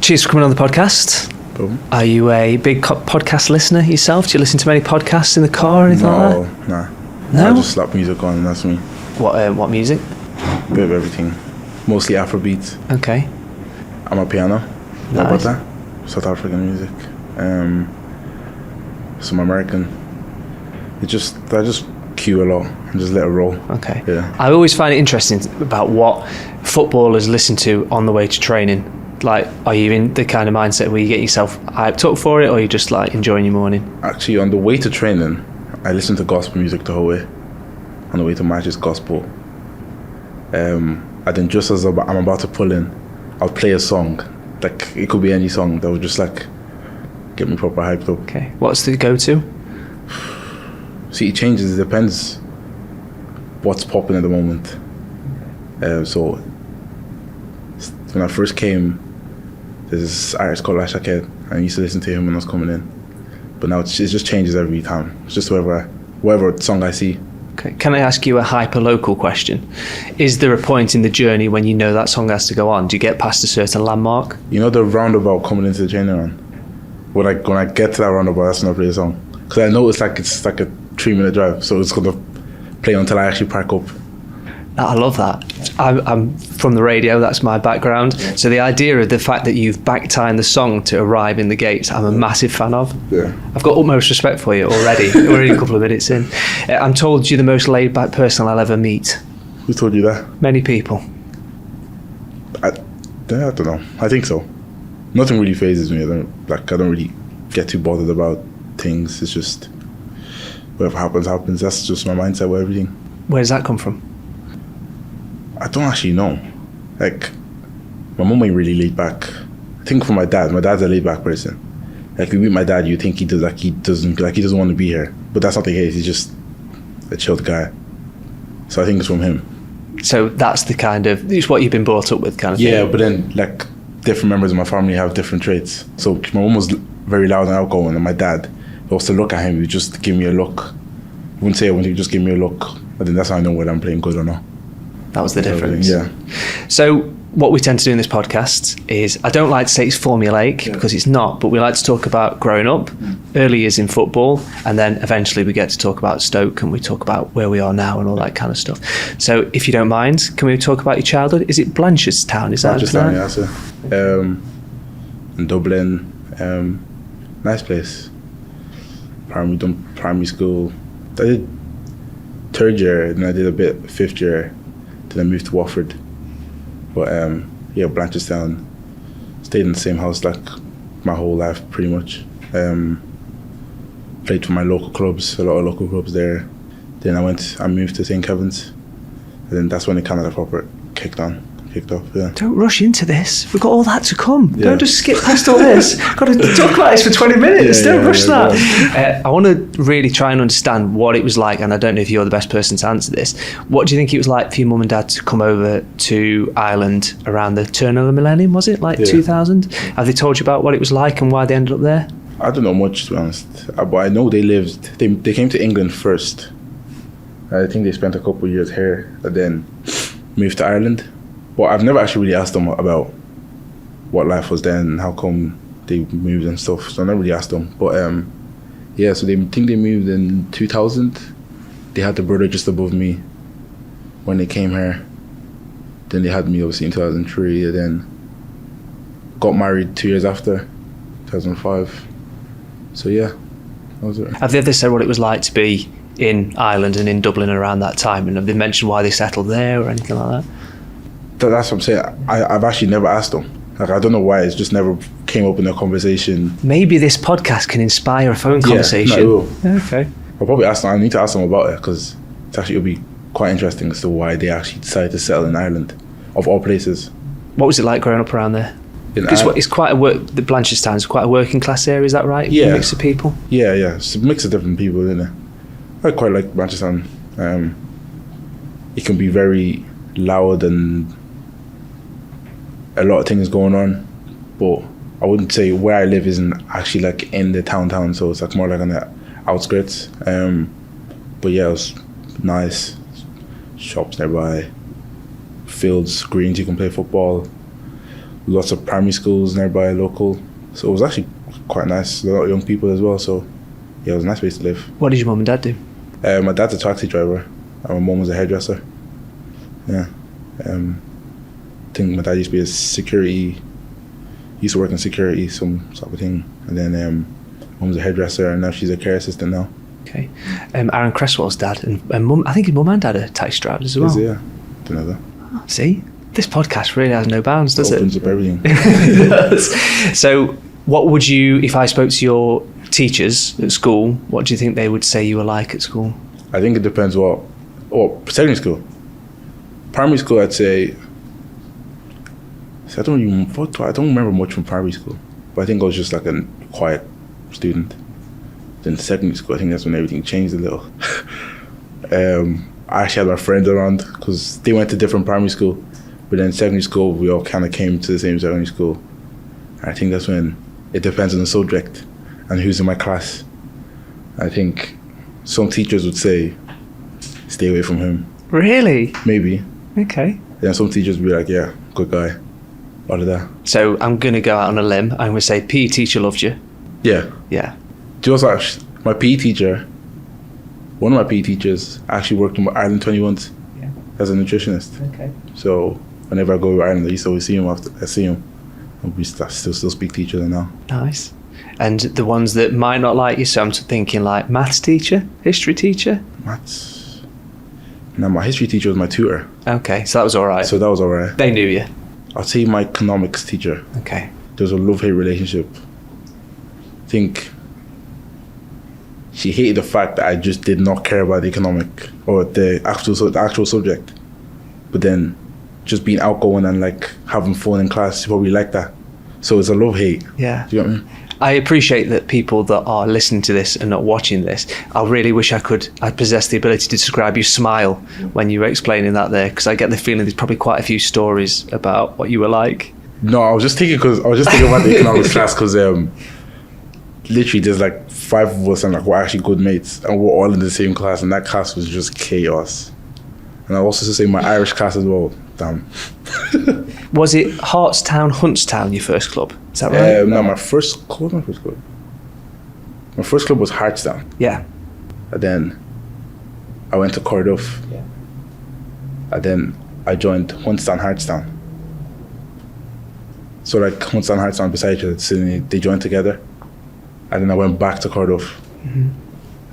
Cheers for coming on the podcast. Boom. Are you a big podcast listener yourself? Do you listen to many podcasts in the car or anything like that? No. I just slap music on and that's me. What music? A bit of everything. Mostly Afrobeat. Okay. I'm a piano. Nice. What about that? South African music. Some American. I just cue a lot and just let it roll. Okay. Yeah. I always find it interesting about what footballers listen to on the way to training. Like, are you in the kind of mindset where you get yourself hyped up for it, or are you just like enjoying your morning? Actually, on the way to training, I listen to gospel music the whole way. On the way to matches, gospel. And then just as I'm about to pull in, I'll play a song. Like, it could be any song that would just like get me proper hyped up. Okay. What's the go-to? See, it changes. It depends what's popping at the moment. So when I first came, there's this artist called Ashaked. I used to listen to him when I was coming in. But now it just changes every time. It's just whatever song I see. Okay. Can I ask you a hyper-local question? Is there a point in the journey when you know that song has to go on? Do you get past a certain landmark? You know the roundabout coming into the training run? When I get to that roundabout, that's when I play a song. Because I know it's like a 3-minute drive, so it's going to play until I actually park up. I love that. I'm from the radio, that's my background. So the idea of the fact that you've back-timed the song to arrive in the gates, I'm a massive fan of. Yeah. I've got utmost respect for you already. We're already a couple of minutes in. I'm told you're the most laid-back person I'll ever meet. Who told you that? Many people. I don't know. I think so. Nothing really phases me. I don't really get too bothered about things. It's just whatever happens. That's just my mindset with everything. Where does that come from? I don't actually know. Like, my mum ain't really laid back. I think for my dad. My dad's a laid back person. Like, if you meet my dad, you think he doesn't want to be here. But that's not the case. He's just a chilled guy. So I think it's from him. So that's the kind of, it's what you've been brought up with kind of thing. Yeah, but then like different members of my family have different traits. So my mum was very loud and outgoing, and my dad, if I was to look at him, he would just give me a look. He wouldn't say it, he would just give me a look. And then that's how I know whether I'm playing good or not. That was the difference. Yeah. So what we tend to do in this podcast is, I don't like to say it's formulaic because it's not, but we like to talk about growing up, early years in football, and then eventually we get to talk about Stoke and we talk about where we are now and all that kind of stuff. So if you don't mind, can we talk about your childhood? Is it Blanchardstown? Is that Blanchardstown, yeah, that's it. In Dublin, nice place. Primary school. I did 3rd year, then I did a bit 5th year. Then I moved to Watford. But Blanchardstown, stayed in the same house like my whole life pretty much. Played for my local clubs, a lot of local clubs there. Then I moved to St. Kevin's. And then that's when it kind of proper kicked off, yeah. Don't rush into this. We've got all that to come. Yeah. Don't just skip past all this. Got to talk about this for 20 minutes. Don't rush that. I want to really try and understand what it was like, and I don't know if you're the best person to answer this. What do you think it was like for your mum and dad to come over to Ireland around the turn of the millennium, was it? 2000? Have they told you about what it was like and why they ended up there? I don't know much, to be honest. But I know they came to England first. I think they spent a couple of years here and then moved to Ireland. But I've never actually really asked them about what life was then and how come they moved and stuff. So I never really asked them. But so they think they moved in 2000. They had the brother just above me when they came here. Then they had me obviously in 2003, and then got married 2 years after, 2005. So yeah, that was it. Have they ever said what it was like to be in Ireland and in Dublin around that time? And have they mentioned why they settled there or anything like that? That's what I'm saying. I've actually never asked them. Like, I don't know why. It's just never came up in a conversation. Maybe this podcast can inspire a phone conversation. Yeah, no, it will. Okay. I'll probably ask them. I need to ask them about it because it'll be quite interesting as to why they actually decided to settle in Ireland, of all places. What was it like growing up around there? Because it's quite the Blanchardstown is quite a working class area, is that right? Yeah. A mix of people? Yeah. It's a mix of different people, isn't it? I quite like Blanchardstown. It can be very loud and a lot of things going on, but I wouldn't say where I live isn't actually like in the town, so it's like more like on the outskirts. But yeah, it was nice. Shops nearby, fields, greens, you can play football. lots of primary schools nearby, local. So it was actually quite nice. A lot of young people as well. So yeah, it was a nice place to live. What did your mum and dad do? My dad's a taxi driver, and my mum was a hairdresser. Yeah. I think my dad used to be a security. Used to work in security, some sort of thing. And then mum's a hairdresser, and now she's a care assistant now. Okay. Aaron Cresswell's dad and mum, I think his mum and dad are taxi drivers as well. Is it? Yeah. Don't know that. Oh, see? This podcast really has no bounds, does it? Opens up everything. It does. So what would you, if I spoke to your teachers at school, what do you think they would say you were like at school? I think it depends secondary school. Primary school, I'd say, I don't remember much from primary school, but I think I was just like a quiet student. Then secondary school, I think that's when everything changed a little. I actually had my friends around because they went to different primary school, but then secondary school, we all kind of came to the same secondary school. I think that's when it depends on the subject and who's in my class. I think some teachers would say, stay away from him. Really? Maybe. Okay. Then some teachers would be like, yeah, good guy. All of that. So I'm going to go out on a limb. I'm going to say PE teacher loved you. Yeah. Yeah. Do you know what's actually, my PE teacher, one of my PE teachers actually worked in Ireland 21s as a nutritionist. Okay. So whenever I go to Ireland, I used to always see him and we still speak to each other now. Nice. And the ones that might not like you, so I'm thinking like maths teacher, history teacher? Maths. No, my history teacher was my tutor. Okay, so that was all right. So that was all right. They knew you? I'll say my economics teacher. Okay. There's a love-hate relationship. I think she hated the fact that I just did not care about the economic or the actual subject. But then just being outgoing and like having fun in class, she probably liked that. So it's a love-hate. Yeah. Do you get me? I appreciate that people that are listening to this and not watching this, I really wish I possessed the ability to describe your smile when you were explaining that there, because I get the feeling there's probably quite a few stories about what you were like. No, I was just thinking about the economics class because literally there's like 5 of us and like we're actually good mates and we're all in the same class, and that class was just chaos. And I also say my Irish class as well. Damn. Was it Hartstown, Huntstown, your first club? Is that right? No, my first club was Hartstown. Yeah. And then I went to Cardiff. Yeah. And then I joined Huntstown, Hartstown. So like Huntstown, Hartstown beside each other, so they joined together. And then I went back to Cardiff. And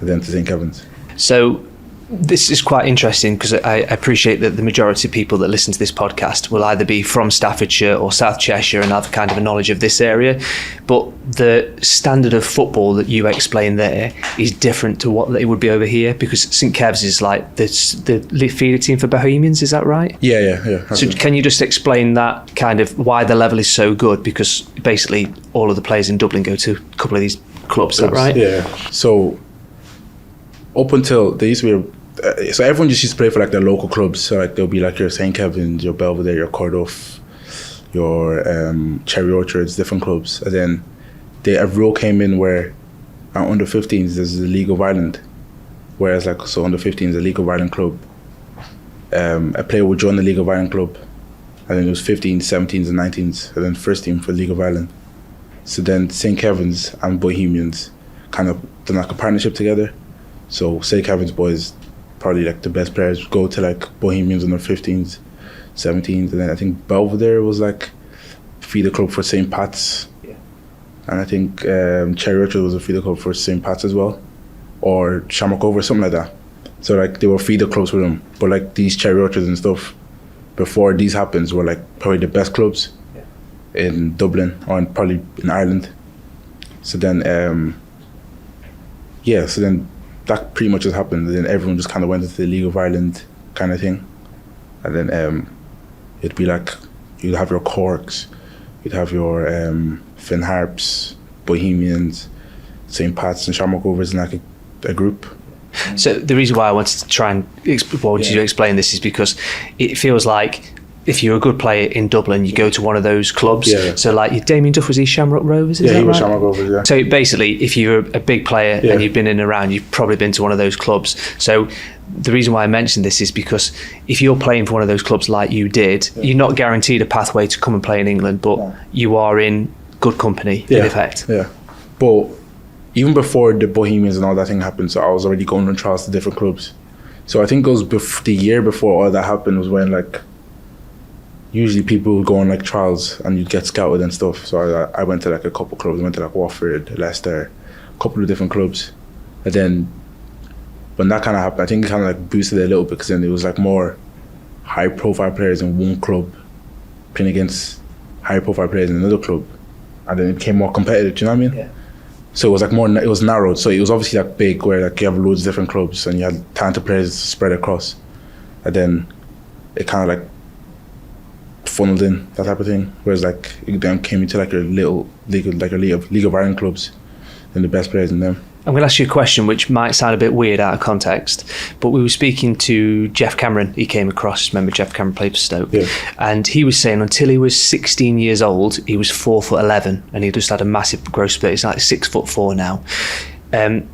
then to St. Kevin's. So this is quite interesting because I appreciate that the majority of people that listen to this podcast will either be from Staffordshire or South Cheshire and have kind of a knowledge of this area. But the standard of football that you explain there is different to what it would be over here, because St. Kev's is like the feeder team for Bohemians, is that right? Yeah. So can you just explain that kind of why the level is so good? Because basically all of the players in Dublin go to a couple of these clubs, is that right? Yeah. So up until they used to be so everyone just used to play for like their local clubs. So like there'll be like your St. Kevin's, your Belvedere, your Cardiff, your Cherry Orchards, different clubs. And then a rule came in where under 15s there's the League of Ireland, whereas like so under 15s the League of Ireland club, a player would join the League of Ireland club, and then it was 15s, 17s, and 19s, and then first team for the League of Ireland. So then St. Kevin's and Bohemians kind of done like a partnership together. So St. Kevin's boys, probably like the best players, go to like Bohemians under 15s, 17s, and then I think Belvedere was like feeder club for St. Pat's. Yeah. And I think Cherry Orchard was a feeder club for St. Pat's as well, or Shamrock Over, something like that. So like they were feeder clubs for them, but like these Cherry Orchards and stuff, before these happens, were like probably the best clubs in Dublin or probably in Ireland. So then, so then that pretty much just happened. And then everyone just kind of went into the League of Ireland kind of thing. And then it'd be like, you'd have your Corks, you'd have your Finn Harps, Bohemians, St. Pat's and Shamrock Rovers in like a group. So the reason why I wanted to try and you explain this is because it feels like if you're a good player in Dublin, you go to one of those clubs. Yeah. So like Damien Duff, was he Shamrock Rovers? Yeah, he was Shamrock Rovers, yeah. So basically, if you're a big player and you've been in and around, you've probably been to one of those clubs. So the reason why I mentioned this is because if you're playing for one of those clubs like you did, you're not guaranteed a pathway to come and play in England, but you are in good company, in effect. Yeah. But even before the Bohemians and all that thing happened, so I was already going on trials to different clubs. So I think it was the year before all that happened was when like usually people would go on like trials and you'd get scouted and stuff. So I went to like a couple clubs. I went to like Watford, Leicester, a couple of different clubs. And then when that kind of happened, I think it kind of like boosted it a little bit because then it was like more high profile players in one club playing against high profile players in another club. And then it became more competitive, do you know what I mean? Yeah. So it was like more, it was narrowed. So it was obviously like big where like you have loads of different clubs and you had talented players spread across. And then it kind of like funneled in, that type of thing. Whereas like it then came into like your little league, like a league of Ireland clubs and the best players in them. I'm going to ask you a question which might sound a bit weird out of context, but we were speaking to Jeff Cameron. He came across, remember Jeff Cameron played for Stoke, and he was saying until he was 16 years old, he was 4'11", and he just had a massive growth spurt. He's like 6'4" now.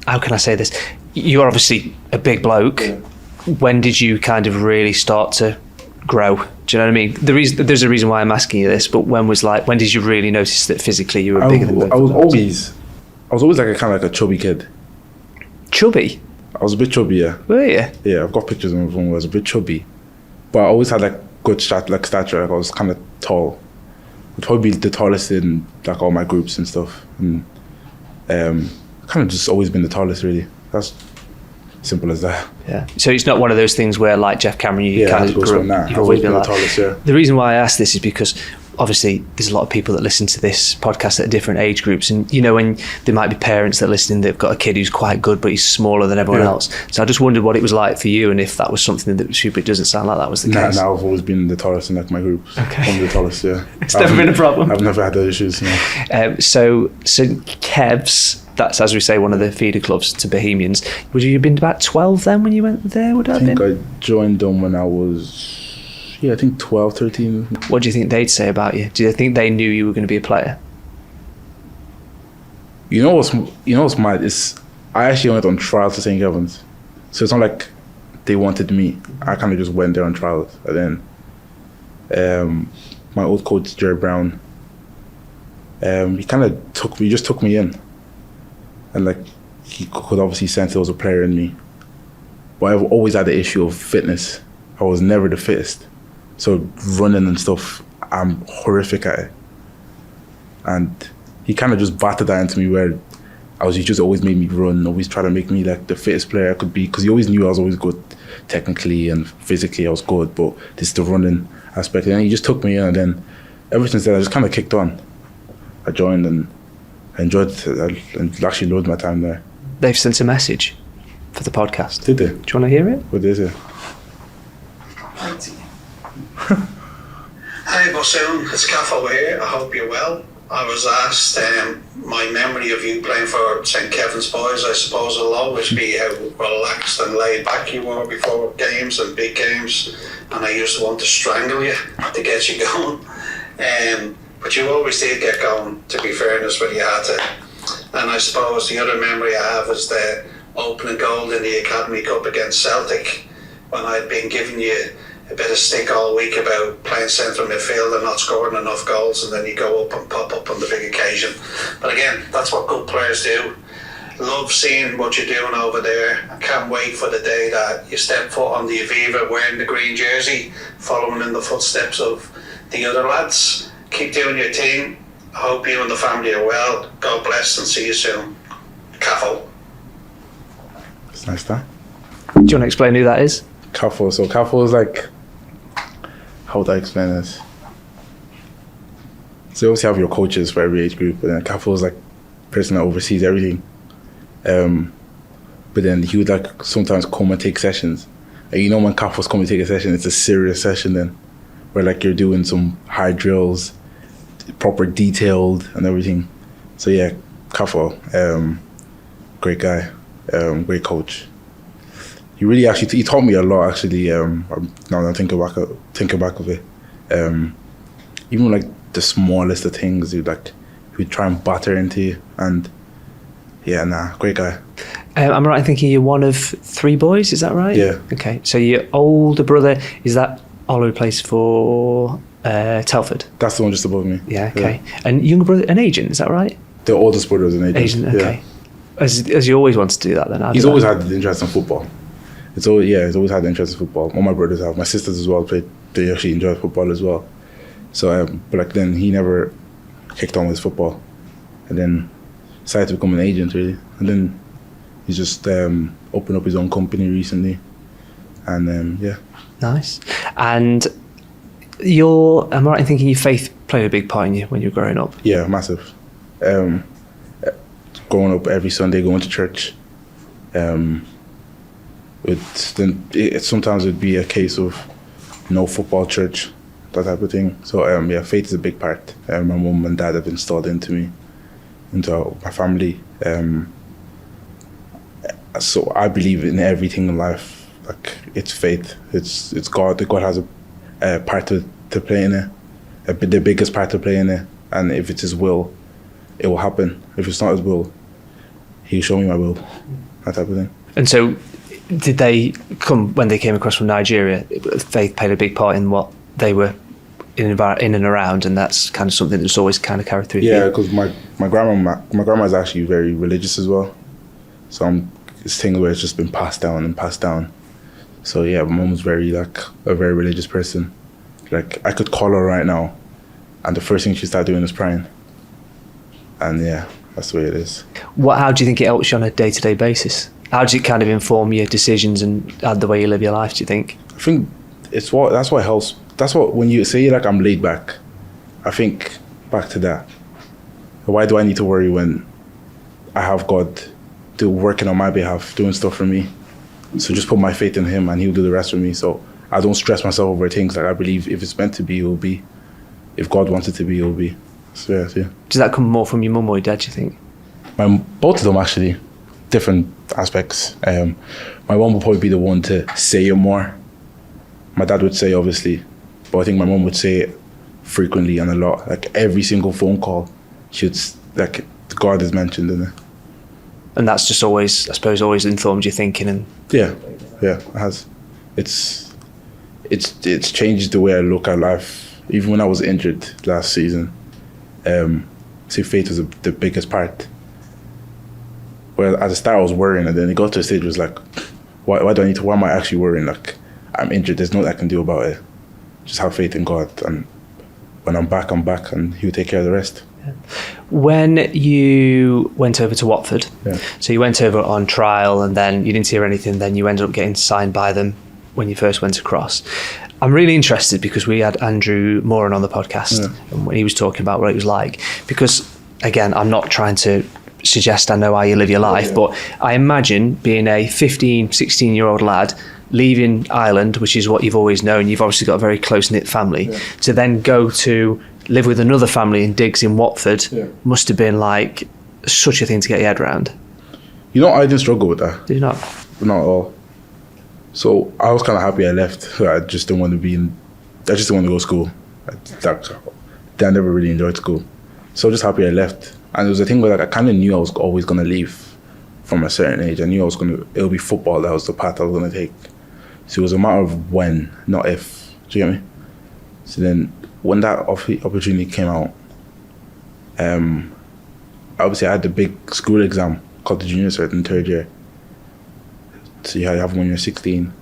How can I say this? You're obviously a big bloke. When did you kind of really start to grow? Do you know what I mean? There's a reason why I'm asking you this, but when did you really notice that physically you were bigger than both? I was always like a kind of like a chubby kid. Chubby? I was a bit chubby, yeah. Were you? Yeah, I've got pictures of me when I was a bit chubby. But I always had like good stature, like I was kind of tall. I'd probably be the tallest in like all my groups and stuff. And kind of just always been the tallest really. That's simple as that. Yeah. So it's not one of those things where like Jeff Cameron, you kind of grew up, you've always been like, the tallest, yeah. The reason why I ask this is because obviously there's a lot of people that listen to this podcast at different age groups, and you know, when there might be parents that are listening, they've got a kid who's quite good but he's smaller than everyone else. So I just wondered what it was like for you and if that was something that super. It doesn't sound like that was the case. Now I've always been the tallest in like my groups. Okay. I'm the tallest, yeah. It's never been a problem. I've never had those issues, no. So Kev's, that's, as we say, one of the feeder clubs to Bohemians. Would you have been about 12 then when you went there? Would it have been? I think I joined them when I was, I think 12, 13. What do you think they'd say about you? Do you think they knew you were going to be a player? You know what's mad is I actually went on trials to St. Kevin's, so it's not like they wanted me. I kind of just went there on trials, and then my old coach Jerry Brown, he kind of took me in, and like he could obviously sense there was a player in me, but I've always had the issue of fitness. I was never the fittest. So running and stuff, I'm horrific at it. And he kind of just battered that into me where he just always made me run, always try to make me like the fittest player I could be, because he always knew I was always good technically and physically I was good, but this is the running aspect. And he just took me in, and then ever since then I just kind of kicked on. I joined and I enjoyed it. I actually loved my time there. They've sent a message for the podcast. Did they? Do you want to hear it? What is it? Hi Bosun, it's Kath over here. I hope you're well. I was asked my memory of you playing for St. Kevin's Boys. I suppose will always be how relaxed and laid back you were before games and big games, and I used to want to strangle you to get you going. But you always did get going, to be fairness, when you had to. And I suppose the other memory I have is the opening goal in the Academy Cup against Celtic, when I'd been giving you a bit of stick all week about playing central midfield and not scoring enough goals, and then you go up and pop up on the big occasion. But again, that's what good players do. Love seeing what you're doing over there. I can't wait for the day that you step foot on the Aviva wearing the green jersey, following in the footsteps of the other lads. Keep doing your thing. I hope you and the family are well. God bless and see you soon. Caffo. It's nice, that. Do you want to explain who that is? Caffo. So Caffo is like, how would I explain this? So you obviously have your coaches for every age group, but then Caffo is like the person that oversees everything. But then he would like sometimes come and take sessions. And you know when Caffo's come and take a session, it's a serious session then, where like you're doing some hard drills, proper detailed and everything. So yeah, Caffo, great guy, great coach. He really actually he taught me a lot actually. Now that I'm thinking back of it, Even like the smallest of things, he'd try and batter into you. And great guy. I'm right in thinking you're one of 3 boys, is that right? Yeah. Okay, so your older brother, is that Ola who plays for Telford? That's the one just above me. Yeah, okay. And younger brother, an agent, is that right? The oldest brother was an agent. Agent, okay. Yeah. Has you always wanted to do that then? He's always had the interest in football. He's always had the interest in football. All my brothers have. My sisters as well played. They actually enjoy football as well. So, but then he never kicked on with football, and then decided to become an agent really. And then he's just opened up his own company recently, and Nice. And am I right in thinking your faith played a big part in you when you were growing up? Yeah, massive. Growing up every Sunday, going to church. Sometimes it'd be a case of no football, church, that type of thing. So faith is a big part. My mum and dad have installed into my family. So I believe in everything in life. Like, it's faith. It's God. God has a part to play in it. The biggest part to play in it. And if it's His will, it will happen. If it's not His will, He'll show me my will. That type of thing. And so, did they come when they came across from Nigeria? Faith played a big part in what they were in and around, and that's kind of something that's always kind of carried through. Yeah, because my grandma is actually very religious as well. So it's things where it's just been passed down and passed down. So yeah, my mum was a very religious person. Like, I could call her right now, and the first thing she started doing is praying. And yeah, that's the way it is. How do you think it helps you on a day-to-day basis? How does it kind of inform your decisions and the way you live your life, do you think? I think that's what helps. That's what, when you say I'm laid back, I think back to that. Why do I need to worry when I have God working on my behalf, doing stuff for me? So just put my faith in Him and He'll do the rest for me. So I don't stress myself over things. Like, I believe if it's meant to be, it will be. If God wants it to be, it will be. So yeah. Does that come more from your mum or your dad, do you think? Both of them, actually. Different aspects. My mum would probably be the one to say it more. My dad would say, obviously, but I think my mum would say it frequently and a lot. Like, every single phone call, God is mentioned in it. And that's just always informed your thinking and. Yeah, it has. It's changed the way I look at life. Even when I was injured last season, faith was the biggest part. Well, at the start I was worrying, and then it got to a stage where it was like, why am I actually worrying? Like, I'm injured, there's nothing I can do about it. Just have faith in God, and when I'm back, and He'll take care of the rest. Yeah. When you went over to Watford, so you went over on trial, and then you didn't hear anything, then you ended up getting signed by them when you first went across. I'm really interested because we had Andrew Moran on the podcast, and when he was talking about what it was like, because again, I'm not trying to suggest I know how you live your life, but I imagine being a 15, 16-year-old lad leaving Ireland, which is what you've always known, you've obviously got a very close-knit family, to then go to live with another family in digs in Watford must have been like such a thing to get your head around. You know, I didn't struggle with that. Did you not? Not at all. So I was kind of happy I left. I just didn't want to I just didn't want to go to school. I never really enjoyed school. So I was just happy I left. And it was a thing where I kind of knew I was always going to leave from a certain age. I knew it'll be football, that was the path I was going to take. So it was a matter of when, not if. Do you get me? So then when that opportunity came out, obviously I had the big school exam called the junior cert in third year. So you have when you're 16.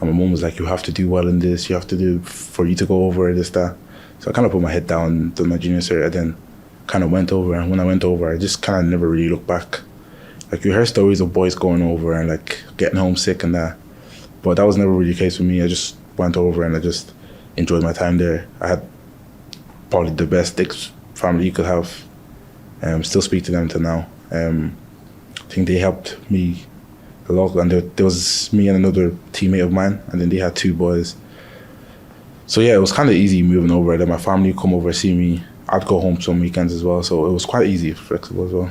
And my mum was like, you have to do well in this, you have to do for you to go over this, that. So I kind of put my head down, did my junior cert, and then kind of went over. And when I went over, I just kind of never really looked back. Like, you hear stories of boys going over and like getting homesick and that, but that was never really the case for me. I just went over and I just enjoyed my time there. I had probably the best family you could have. Still speak to them till now. I think they helped me a lot. And there was me and another teammate of mine, and then they had 2 boys. So yeah, it was kind of easy moving over. Then my family would come over, see me. I'd go home some weekends as well. So it was quite easy, flexible as well.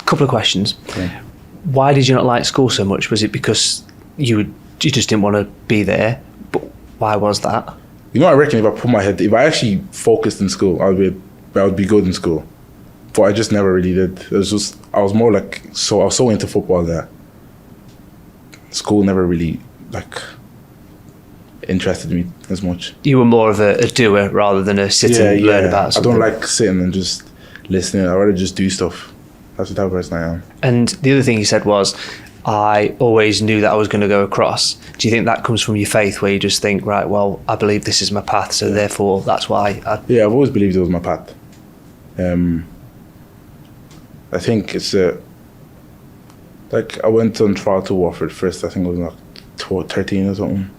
Couple of questions. Yeah. Why did you not like school so much? Was it because you just didn't want to be there? But why was that? I reckon if I actually focused in school, I would be good in school. But I just never really did. It was just, I was more like, I was so into football that school never really, like, interested me as much. You were more of a doer rather than a sit and learn about something. I don't like sitting and just listening. I'd rather just do stuff. That's the type of person I am. And the other thing you said was, I always knew that I was going to go across. Do you think that comes from your faith, where you just think, right, well, I believe this is my path, so therefore that's why Yeah, I've always believed it was my path. I think it's like I went on trial to Watford first. I think I was like 13 or something,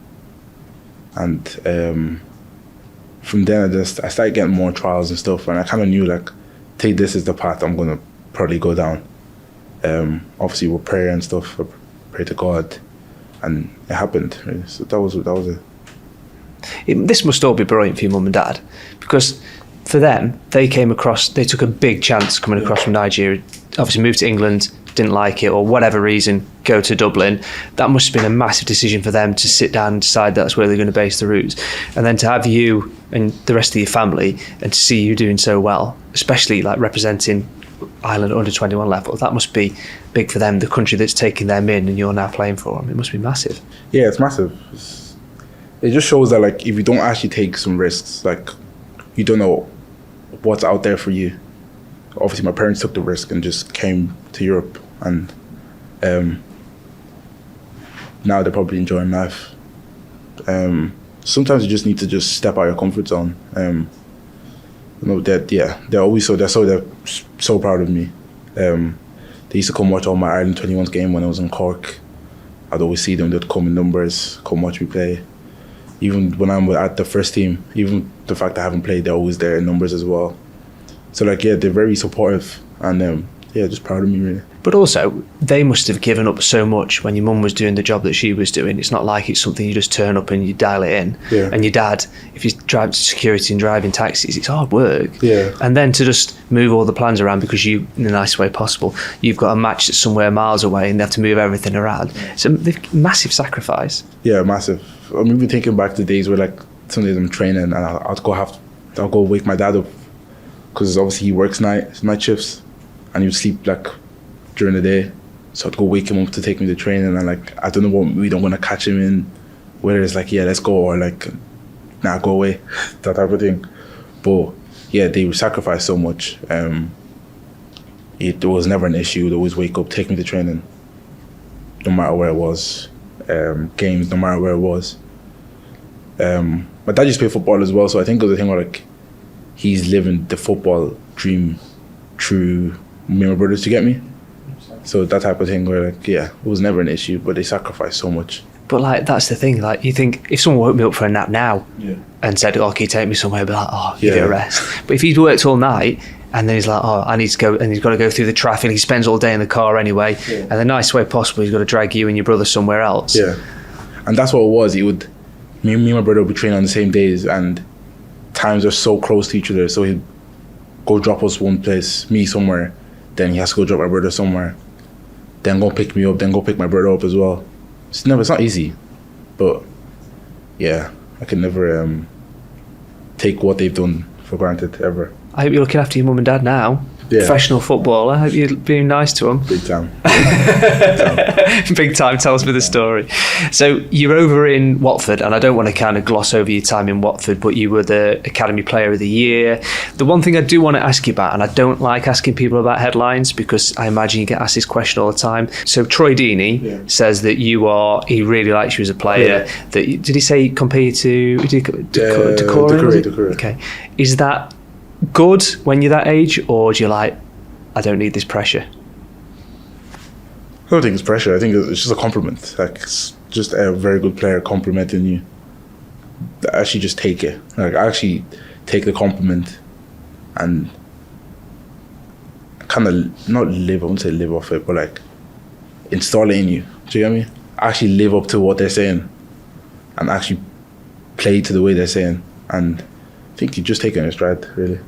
and from then I started getting more trials and stuff, and I kind of knew, like, this is the path I'm gonna probably go down. Obviously with prayer and stuff, I pray to God, and it happened. Really. So that was it. This must all be brilliant for your mum and dad, because for them, they took a big chance coming across from Nigeria, obviously moved to England, didn't like it, or whatever reason, go to Dublin. That must have been a massive decision for them to sit down and decide that's where they're going to base the roots. And then to have you and the rest of your family, and to see you doing so well, especially like representing Ireland under 21 level, that must be big for them, the country that's taking them in and you're now playing for them. It must be massive. Yeah, it's massive. It just shows that, like, if you don't actually take some risks, like, you don't know what's out there for you. Obviously my parents took the risk and just came to Europe, and now they're probably enjoying life. Sometimes you just need to just step out of your comfort zone. They're so proud of me. They used to come watch all my Ireland 21s game when I was in Cork. I'd always see them. They'd come in numbers, come watch me play. Even when I'm at the first team, even the fact I haven't played, they're always there in numbers as well. So, like, yeah, they're very supportive, and just proud of me, really. But also, they must have given up so much when your mum was doing the job that she was doing. It's not like it's something you just turn up and you dial it in. Yeah. And your dad, if he's driving security and driving taxis, it's hard work. Yeah. And then to just move all the plans around because you, in the nicest way possible, you've got a match that's somewhere miles away and they have to move everything around. It's a massive sacrifice. Yeah, massive. I'm even thinking back to days where, like, some days I'm training and I'll go wake my dad up, because obviously he works night shifts, and he would sleep, like, during the day. So I'd go wake him up to take me to training, and, like, I don't know what we don't want to catch him in, whether it's like, yeah, let's go, or like, nah, go away, that type of thing. But yeah, they would sacrifice so much. It was never an issue. They'd always wake up, take me to training, no matter where it was. Games, no matter where it was. My dad used to play football as well, so I think it was a thing where, like, he's living the football dream through me and my brothers to get me. So that type of thing where, like, yeah, it was never an issue, but they sacrificed so much. But, like, that's the thing. Like, you think if someone woke me up for a nap now and said, "Oh, can you take me somewhere?" I'd be like, "Oh, you get a rest." But if he's worked all night and then he's like, "Oh, I need to go," and he's got to go through the traffic, and he spends all day in the car anyway, and the nicest way possible, he's got to drag you and your brother somewhere else. Yeah, and that's what it was. Me and my brother would be training on the same days, and times are so close to each other. So he'd go drop us one place, me somewhere, then he has to go drop my brother somewhere, then go pick me up, then go pick my brother up as well. It's not easy, but yeah, I can never take what they've done for granted ever. I hope you're looking after your mum and dad now. Yeah. Professional footballer. I hope you're being nice to them. Big time. Big time. Tell us me the story. So you're over in Watford, and I don't want to kind of gloss over your time in Watford, but you were the Academy Player of the Year. The one thing I do want to ask you about, and I don't like asking people about headlines because I imagine you get asked this question all the time. So Troy Deeney says that he really likes you as a player. Yeah. Did he say compare you to Decore? Okay. Is that good when you're that age, or do you like, I don't need this pressure? I don't think it's pressure. I think it's just a compliment. Like, it's just a very good player complimenting you. I actually just take it. Like, I actually take the compliment and kind of I wouldn't say live off it, but, like, install it in you. Do you know what I mean? Actually live up to what they're saying and actually play to the way they're saying. And I think you just take it in a stride, really.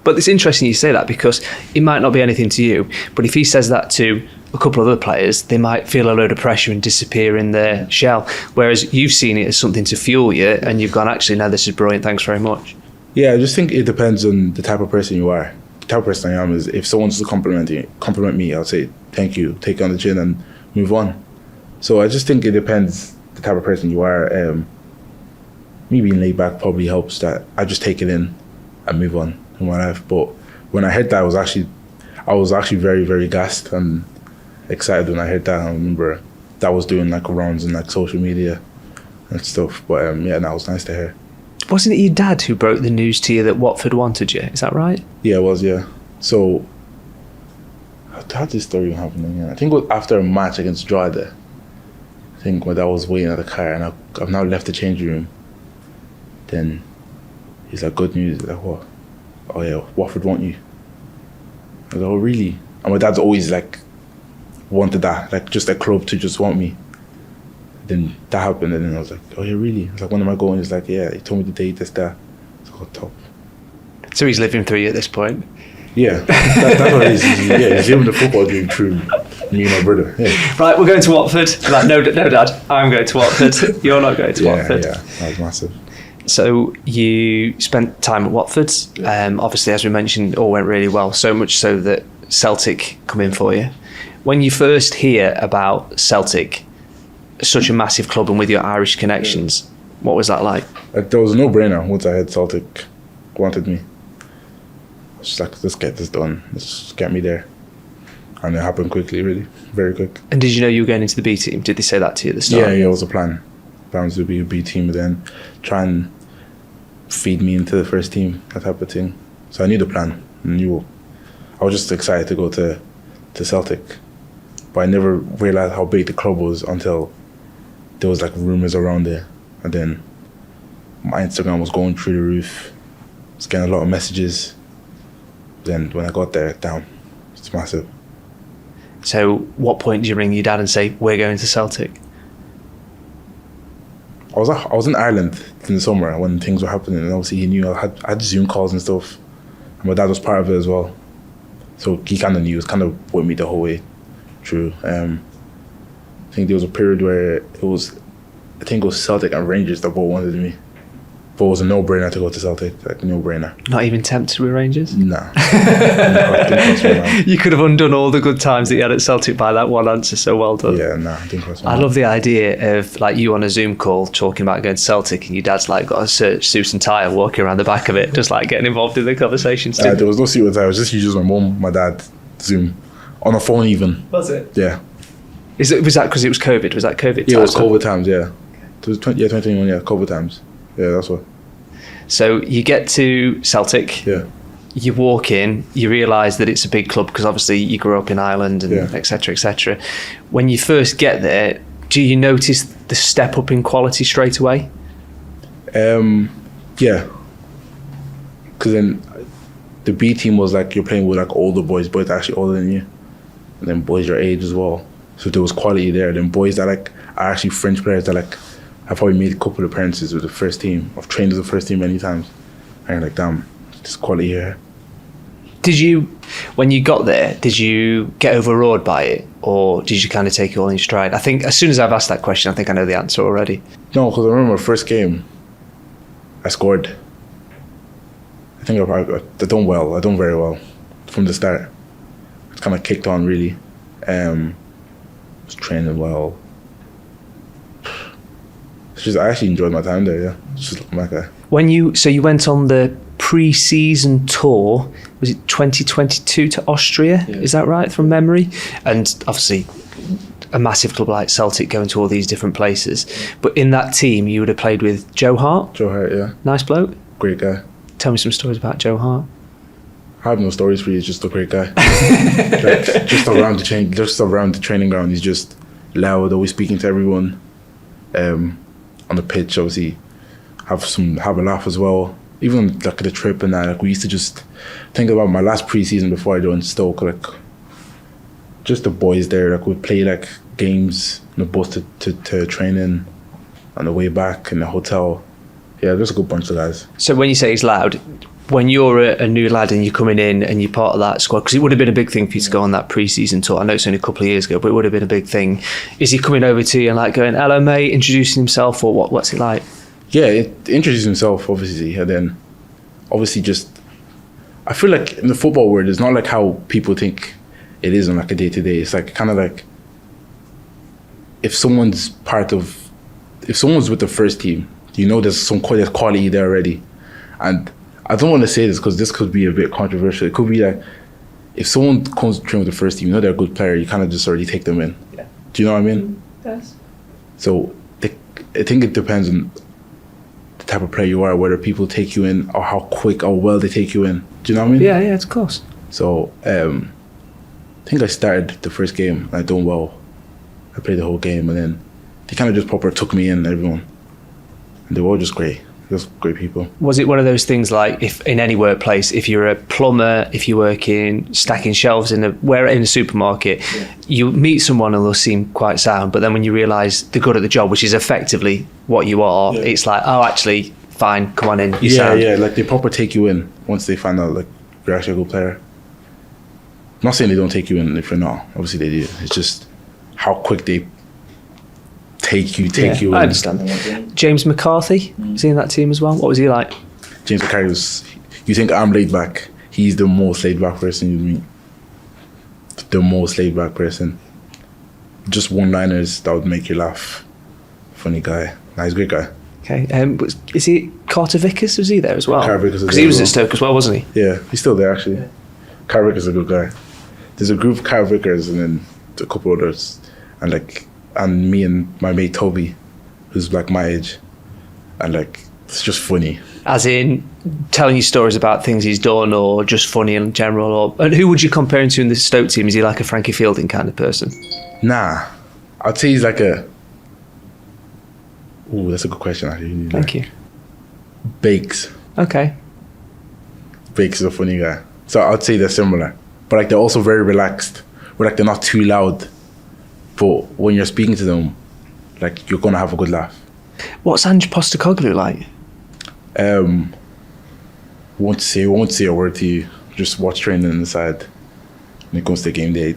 But it's interesting you say that, because it might not be anything to you, but if he says that to a couple of other players, they might feel a load of pressure and disappear in their shell. Whereas you've seen it as something to fuel you, and you've gone, actually, no, this is brilliant, thanks very much. Yeah, I just think it depends on the type of person you are. The type of person I am is, if someone's to compliment me, I'll say thank you, take it on the chin and move on. So I just think it depends the type of person you are. Me being laid back probably helps, that I just take it in and move on in my life. But when I heard that, I was actually very, very gassed and excited when I heard that. I remember that was doing like rounds in like social media and stuff. But yeah, that was nice to hear. Wasn't it your dad who broke the news to you that Watford wanted you? Is that right? Yeah, it was, yeah. So, how did this story happen again? I think it was after a match against Drogheda. I think when I was waiting at the car and I've now left the changing room. Then he's like, good news. Like, what? Oh yeah, Watford want you. I was like, oh really? And my dad's always like wanted that, like just a club to just want me. Then that happened, and then I was like, oh yeah, really? I was like, when am I going? He's like, yeah, he told me the date, this, that. I was like, oh, top. So he's living through you at this point? Yeah, that's what it is. Yeah, he's living the football dream through me and my brother. Yeah. Right, we're going to Watford. Like, no, Dad, I'm going to Watford. You're not going to Watford. Yeah, that was massive. So you spent time at Watford. Obviously, as we mentioned, all went really well, so much so that Celtic come in for you. When you first hear about Celtic, such a massive club and with your Irish connections, what was that like? There was a no-brainer once I heard Celtic wanted me. I was just like, let's get this done. Let's get me there. And it happened quickly, really. Very quick. And did you know you were going into the B team? Did they say that to you at the start? Yeah, it was a plan. Plans to be a B team, but then try and feed me into the first team, that type of thing. So I knew the plan. I was just excited to go to Celtic. But I never realised how big the club was until there was like rumours around there. And then my Instagram was going through the roof. I was getting a lot of messages. Then when I got there, damn, it's massive. So what point did you ring your dad and say, we're going to Celtic? I was in Ireland in the summer when things were happening, and obviously he knew I had Zoom calls and stuff. And my dad was part of it as well. So he kind of knew, he was kind of with me the whole way through. I think there was a period where it was Celtic and Rangers that both wanted me. But it was a no-brainer to go to Celtic, like no-brainer. Not even tempted with Rangers? Nah. You could have undone all the good times that you had at Celtic by that one answer, so well done. Yeah, nah, didn't cross my I mind. love the idea of like you on a Zoom call talking about going to Celtic and your dad's like got a suit and tie walking around the back of it, just like getting involved in the conversations. There was no suit and tie, it was just my mum, my dad, Zoom. On a phone even. Was it? Yeah. Was that because it was COVID? Was that COVID? Yeah, it was COVID times, yeah. It was 2021, yeah, COVID times. Yeah, that's what. So you get to Celtic. Yeah. You walk in, you realise that it's a big club because obviously you grew up in Ireland and et cetera, et cetera. When you first get there, do you notice the step up in quality straight away? Yeah. Because then the B team was like you're playing with like older boys actually older than you. And then boys your age as well. So there was quality there. Then boys that like are actually French players that like I've probably made a couple of appearances with the first team. I've trained with the first team many times. And you're like, damn, there's quality here. Did you, when you got there, did you get overawed by it? Or did you kind of take it all in stride? I think as soon as I've asked that question, I think I know the answer already. No, because I remember my first game, I scored. I think I done well. I done very well from the start. It's kind of kicked on really. Was training well. It's just I actually enjoyed my time there. Yeah, it's just looking back at. So you went on the pre-season tour. Was it 2022 to Austria? Yeah. Is that right from memory? And obviously, a massive club like Celtic going to all these different places. But in that team, you would have played with Joe Hart. Joe Hart, yeah. Nice bloke. Great guy. Tell me some stories about Joe Hart. I have no stories for you. He's just a great guy. Like, just around the training ground, he's just loud, always speaking to everyone. On the pitch, obviously, have a laugh as well. Even like the trip and that, like we used to just think about my last pre-season before I joined Stoke. Like, just the boys there, like we'd play like games on the bus to training, on the way back in the hotel. Yeah, there's a good bunch of guys. So when you say he's loud, when you're a new lad and you're coming in and you're part of that squad, because it would have been a big thing for you to go on that pre-season tour. I know it's only a couple of years ago, but it would have been a big thing. Is he coming over to you and like going, hello mate, introducing himself, or what's it like? Yeah, it introduced himself obviously, and then obviously just, I feel like in the football world, it's not like how people think it is on like a day-to-day. It's like kind of like if someone's with the first team, you know there's some quality there already. And I don't want to say this because this could be a bit controversial. It could be like if someone comes to train with the first team, you know they're a good player, you kind of just already take them in. Yeah. Do you know what I mean? Yes. So I think it depends on the type of player you are, whether people take you in or how quick or well they take you in. Do you know what I mean? Yeah, of course. So I think I started the first game and I done well. I played the whole game, and then they kind of just proper took me in, everyone. And they were all just great. Just great people. Was it one of those things like if in any workplace, if you're a plumber, if you work in stacking shelves in a supermarket, you meet someone and they'll seem quite sound, but then when you realise they're good at the job, which is effectively what you are, it's like, oh, actually, fine, come on in, you sound. Yeah, like they proper take you in once they find out like you're actually a good player. I'm not saying they don't take you in if you're not. Obviously they do. It's just how quick they take you in. I understand. James McCarthy, is he in that team as well? What was he like? James McCarthy was, you think I'm laid back, he's the most laid back person you meet. The most laid back person. Just one-liners that would make you laugh. Funny guy. Nah, he's a great guy. Okay, is he Carter Vickers? Was he there as well? Carter Vickers, because he was at Stoke as well, wasn't he? Yeah, he's still there actually. Carter Vickers is a good guy. There's a group of Carter Vickers and then a couple others, and me and my mate Toby, who's like my age, and like it's just funny. As in telling you stories about things he's done, or just funny in general, and who would you compare him to in the Stoke team? Is he like a Frankie Fielding kind of person? Nah, I'd say he's like a. Ooh, that's a good question actually. Thank you. Bakes. Okay. Bakes is a funny guy, so I'd say they're similar, but like they're also very relaxed. Where like they're not too loud. But when you're speaking to them, like you're gonna have a good laugh. What's Ange Postecoglou like? Won't say a word to you. Just watch training on the side. When it comes to game day,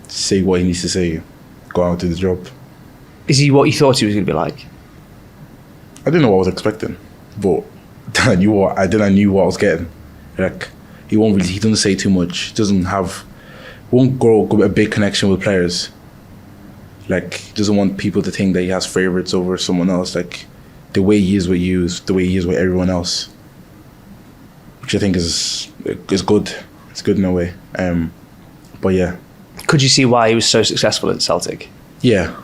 say what he needs to say. Go out to the job. Is he what you thought he was gonna be like? I didn't know what I was expecting, but I knew what I was getting. Like he doesn't say too much. Won't grow a big connection with players. Like, he doesn't want people to think that he has favourites over someone else. Like, the way he is with you is the way he is with everyone else. Which I think is good. It's good in a way. But yeah. Could you see why he was so successful at Celtic? Yeah.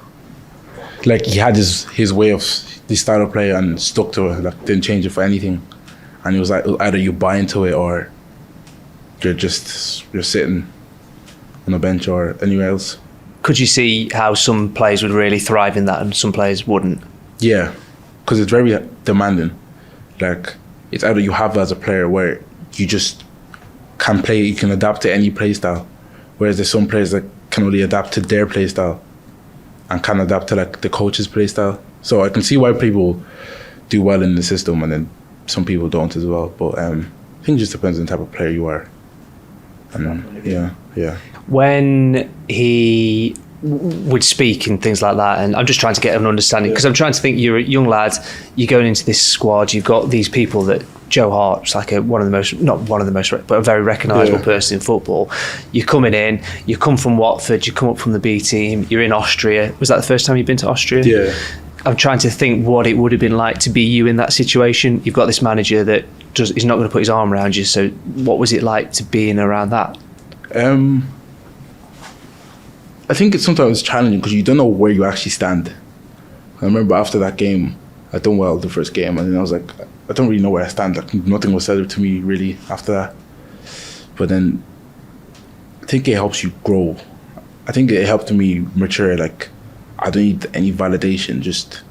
Like, he had his way of, this style of play and stuck to it. Like, didn't change it for anything. And it was like, either you buy into it or you're sitting on a bench or anywhere else. Could you see how some players would really thrive in that and some players wouldn't? Yeah, because it's very demanding. Like, it's either you have that as a player where you just can play, you can adapt to any play style, whereas there's some players that can only adapt to their play style and can adapt to like the coach's play style. So I can see why people do well in the system and then some people don't as well. But I think it just depends on the type of player you are. And yeah. When he would speak and things like that, and I'm just trying to get an understanding, because I'm trying to think, you're a young lad, you're going into this squad, you've got these people that Joe Hart's like but a very recognisable person in football. You're coming in, you come from Watford, you come up from the B team, you're in Austria. Was that the first time you've been to Austria? Yeah. I'm trying to think what it would have been like to be you in that situation. You've got this manager that is not going to put his arm around you, so what was it like to be in around that? I think it's sometimes challenging because you don't know where you actually stand. I remember after that game, I done well the first game, and then I was like, I don't really know where I stand. Like, nothing was said to me really after that. But then I think it helps you grow. I think it helped me mature. Like, I don't need any validation. Just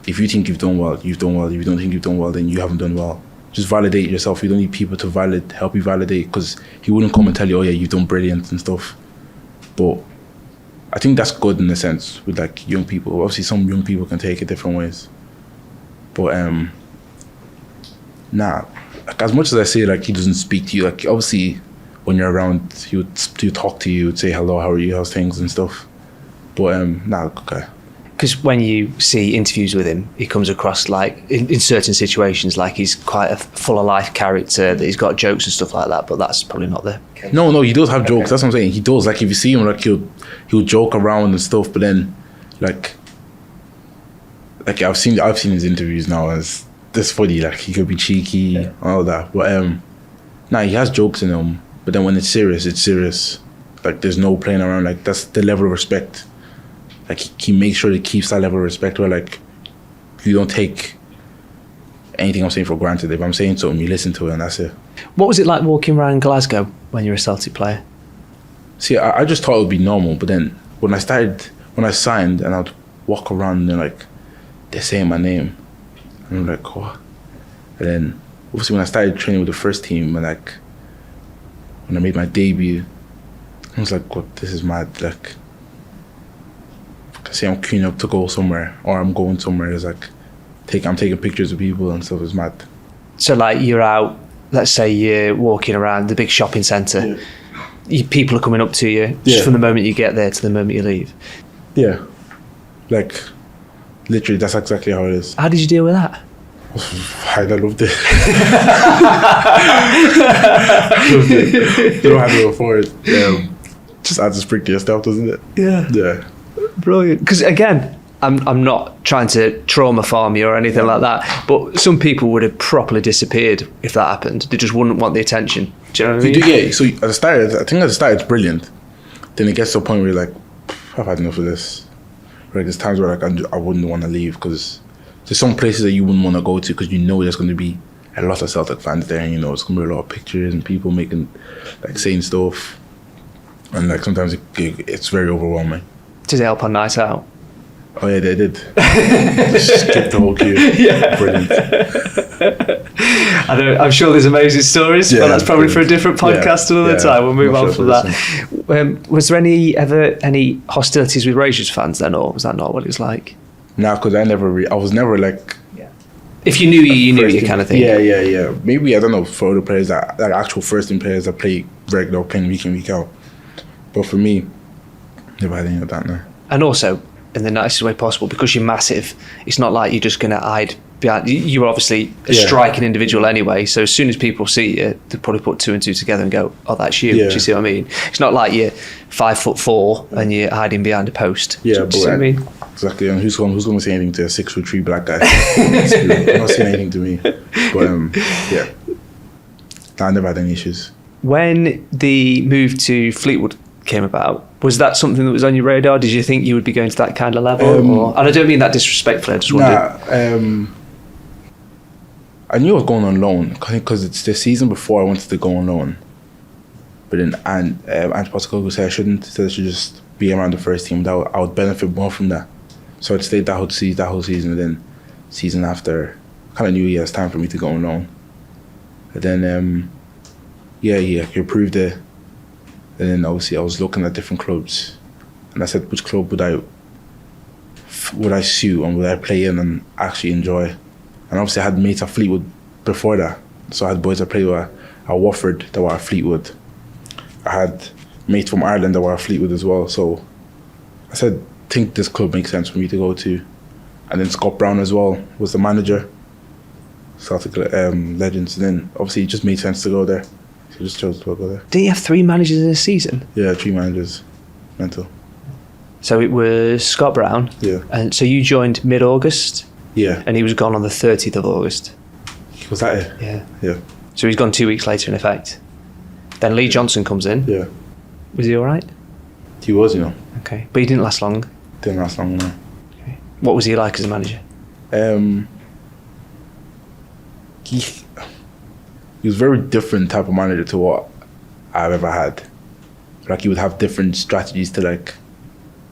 if you think you've done well, you've done well. If you don't think you've done well, then you haven't done well. Just validate yourself. You don't need people to help you validate, because he wouldn't come and tell you, oh yeah, you've done brilliant and stuff. But I think that's good in a sense with like young people. Obviously some young people can take it different ways. But like, as much as I say, like, he doesn't speak to you, like, obviously when you're around, he would talk to you, would say hello, how are you, how's things and stuff. But okay. Because when you see interviews with him, he comes across like, in certain situations, like he's quite a full of life character, that he's got jokes and stuff like that, but that's probably not the case. No, he does have jokes, that's what I'm saying. He does, like, if you see him, like, he'll joke around and stuff, but then, like I've seen his interviews now, and it's funny, like, he could be cheeky, and all that, but he has jokes in him, but then when it's serious, like, there's no playing around, like, that's the level of respect. Like, he makes sure he keeps that level of respect where, like, you don't take anything I'm saying for granted. If I'm saying something, you listen to it, and that's it. What was it like walking around Glasgow when you were a Celtic player? See, I just thought it would be normal, but then when I signed, and I'd walk around and, like, they're saying my name, and I'm like, what? And then, obviously, when I started training with the first team, and, like, when I made my debut, I was like, what, this is mad, like, say I'm queuing up to go somewhere, or I'm going somewhere, it's like I'm taking pictures of people and stuff. It's mad. So, like, you're out, let's say you're walking around the big shopping centre, people are coming up to you just from the moment you get there to the moment you leave. Yeah, like, literally, that's exactly how it is. How did you deal with that? I loved it. You don't have to go for it. Just adds a spring to your stuff, doesn't it? Yeah. Brilliant. Because again, I'm not trying to trauma farm you or anything like that, but some people would have properly disappeared if that happened. They just wouldn't want the attention. Do you know what I mean? Yeah. So at the start, it's brilliant. Then it gets to a point where you're like, I've had enough of this. Right? There's times where, like, I wouldn't want to leave, because there's some places that you wouldn't want to go to because you know there's going to be a lot of Celtic fans there, and you know it's going to be a lot of pictures and people making, like, saying stuff, and, like, sometimes it's very overwhelming. Did it help on night out? Oh yeah, they did. Just skipped the whole queue. Yeah. Brilliant. I'm sure there's amazing stories, but that's probably for a different podcast another time. We'll move on from that. Was there ever any hostilities with Rangers fans then, or was that not what it was like? No, because I was never like... Yeah. If you knew you knew you kind of thing. Yeah. Maybe, I don't know, for other players, that like actual first team players that play regular, playing week in, week out. But for me, never had any of that now. And also, in the nicest way possible, because you're massive, it's not like you're just going to hide behind. You were obviously a striking individual anyway, so as soon as people see you, they'll probably put two and two together and go, oh, that's you. Do you see what I mean? It's not like you're 5'4" and you're hiding behind a post. Yeah, do you see what I mean? Exactly. And who's going to say anything to a 6'3" black guy? I'm not saying anything to me. But yeah, I never had any issues. When the move to Fleetwood came about, was that something that was on your radar? Did you think you would be going to that kind of level? And I don't mean that disrespectfully, I just wondered. I knew I was going on loan because it's the season before I wanted to go on loan. But then Ange Postecoglou said I shouldn't. He said I should just be around the first team. That I would benefit more from that. So I'd stayed that whole season, and then season after, kind of knew it's time for me to go on loan. And then, he approved it. And then obviously I was looking at different clubs, and I said, which club would I suit and would I play in and actually enjoy? And obviously I had mates at Fleetwood before that, so I had boys I played with at Watford that were at Fleetwood. I had mates from Ireland that were at Fleetwood as well, so I said, think this club makes sense for me to go to. And then Scott Brown as well was the manager, Celtic Legends, and then obviously it just made sense to go there. So just chose to go there. Didn't you have 3 managers in a season? Yeah, 3 managers. Mental. So it was Scott Brown. Yeah. And so you joined mid-August? Yeah. And he was gone on the 30th of August? Was that it? Yeah. Yeah. So he's gone 2 weeks later in effect. Then Lee Johnson comes in. Yeah. Was he all right? He was, Okay. But he didn't last long? Didn't last long, no. Okay. What was he like as a manager? He was a very different type of manager to what I've ever had. Like, he would have different strategies to, like,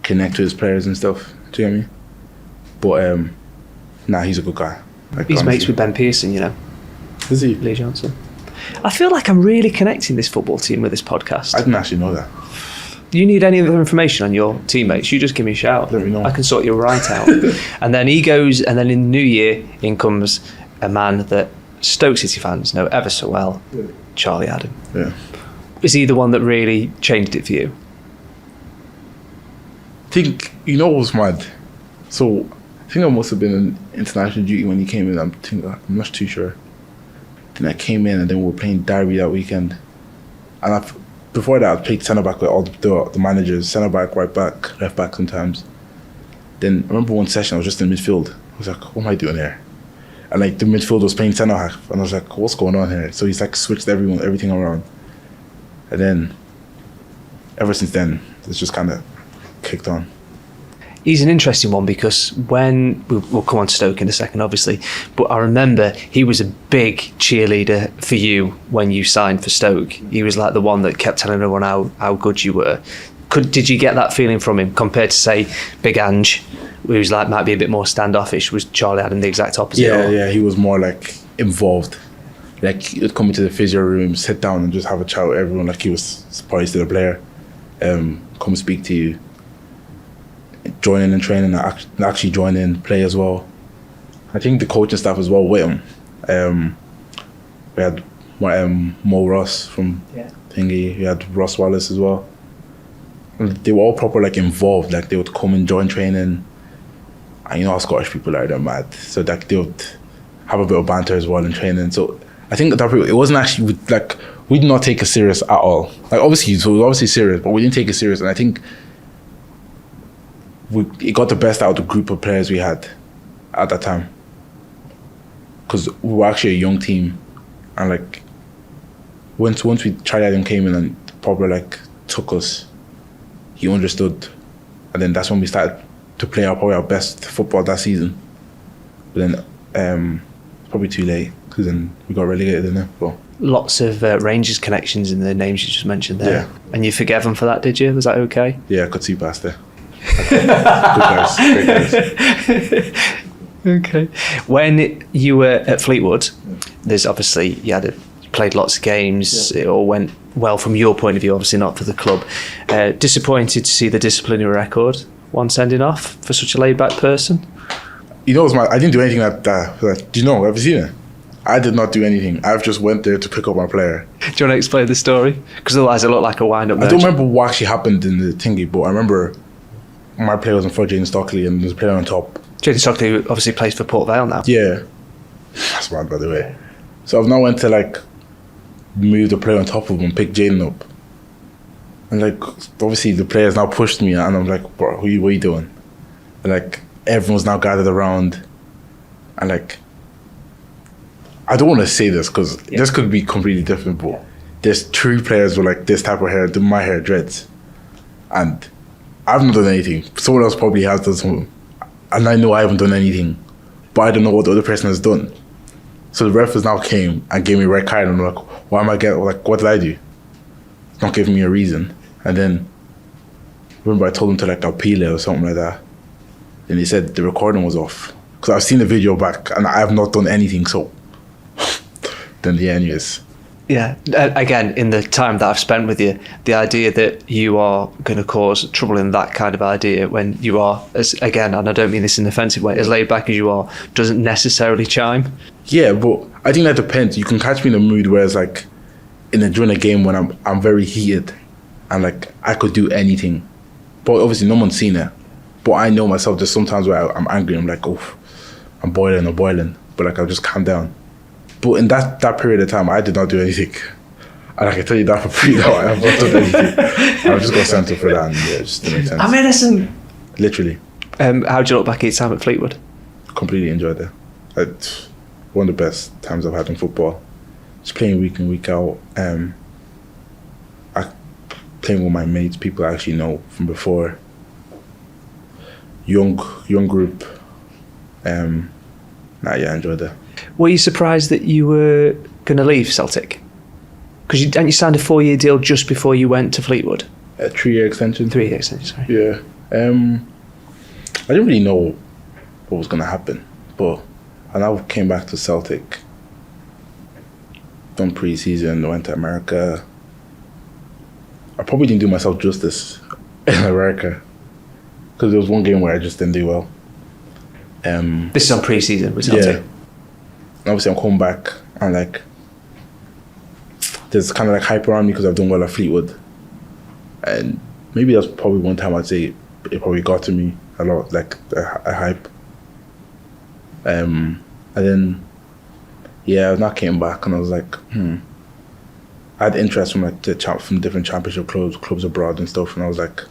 connect to his players and stuff. Do you know what I mean? But he's a good guy. Like, he's honestly. mates with Ben Pearson, Is he? Lee Johnson. I feel like I'm really connecting this football team with this podcast. I didn't actually know that. Do you need any other information on your teammates? You just give me a shout. Let me know. I can sort you right out. And then he goes, and then in the new year, in comes a man that Stoke City fans know ever so well Charlie Adam. Yeah. Is he the one that really changed it for you? I think, you know what was mad? So, I think I must have been in international duty when he came in. I'm not too sure. Then I came in and then we were playing Derby that weekend. And before that, I played centre-back with all the managers, centre-back, right-back, left-back sometimes. Then I remember one session I was just in midfield. I was like, what am I doing here? And like the midfield was playing centre-half. And I was like, what's going on here? So he's like switched everything around. And then, ever since then, it's just kind of kicked on. He's an interesting one because when we'll come on to Stoke in a second, obviously, but I remember he was a big cheerleader for you when you signed for Stoke. He was like the one that kept telling everyone how good you were. Did you get that feeling from him compared to, say, Big Ange, who's like might be a bit more standoffish? Was Charlie Adam the exact opposite? Yeah, he was more like involved. Like he'd come into the physio room, sit down, and just have a chat with everyone. Like he was probably still a player. Come speak to you. Join in training, actually join in, play as well. I think the coaching staff as well with him. We had Mo Ross from Thingy. We had Ross Wallace as well. They were all proper like involved. Like they would come and join training. And you know how Scottish people are, they're mad. So like they would have a bit of banter as well in training. So I think that it wasn't actually like we did not take it serious at all. Like obviously, so it was obviously serious, but we didn't take it serious. And I think it got the best out of the group of players we had at that time, because we were actually a young team, and like once we tried out and came in and probably like took us, he understood, and then that's when we started to play probably our best football that season. But then probably too late because then we got relegated in it. But lots of Rangers connections in the names you just mentioned there. Yeah. And you forgave him for that, did you? Was that okay? Yeah, I could see past it. Good guys, great guys. Okay. When you were at Fleetwood, there's obviously you played lots of games. It all went well from your point of view, obviously not for the club. Disappointed to see the disciplinary record, one sending off for such a laid-back person. You know, I didn't do anything that. Do you know? Have you seen it? I did not do anything. I've just went there to pick up my player. Do you want to explain the story? Because otherwise it looked like a wind-up. I don't remember what actually happened in the thingy, but I remember my player was in front of Jaden Stockley and there's a player on top. Jaden Stockley obviously plays for Port Vale now. Yeah. That's mad, by the way. So I've now went to like move the player on top of him and pick Jaden up. And like obviously the players now pushed me and I'm like, bro, what are you doing? And like everyone's now gathered around and like I don't want to say this because this could be completely different, but there's 3 players with like this type of hair, my hair dreads, and I've not done anything. Someone else probably has done something, and I know I haven't done anything, but I don't know what the other person has done. So the referees now came and gave me a red card, and I'm like, why am I getting, like, what did I do? Not giving me a reason. And then remember I told him to like appeal it or something like that, and he said the recording was off because I've seen the video back and I have not done anything. So then anyways. Yeah, again, in the time that I've spent with you, the idea that you are going to cause trouble in that kind of idea when you are, as again, and I don't mean this in an offensive way, as laid back as you are, doesn't necessarily chime. Yeah, but I think that depends. You can catch me in a mood where it's like during a game when I'm very heated and like I could do anything, but obviously no one's seen it. But I know myself. There's sometimes where I'm angry. I'm like, oh, I'm boiling, but like I'll just calm down. But in that period of time, I did not do anything. And I can tell you that for free now, I have not done anything. I just got sent off for that, and yeah, it just didn't make sense. I'm innocent. Literally. How do you look back at your time at Fleetwood? Completely enjoyed it. It's one of the best times I've had in football. Just playing week in, week out. Playing with my mates, people I actually know from before. Young group. I enjoyed it. Were you surprised that you were going to leave Celtic? Because you signed a 4-year deal just before you went to Fleetwood. A 3-year extension. 3-year extension, sorry. Yeah. I didn't really know what was going to happen, but I now came back to Celtic, done pre-season, went to America. I probably didn't do myself justice in America because there was one game where I just didn't do well. This is on pre-season with Celtic. Yeah. And obviously I'm coming back and like there's kind of like hype around me because I've done well at Fleetwood, and maybe that's probably one time I'd say it probably got to me a lot, like a hype. And then when I came back and I was like, I had interest from like from different championship clubs abroad and stuff, and I was like,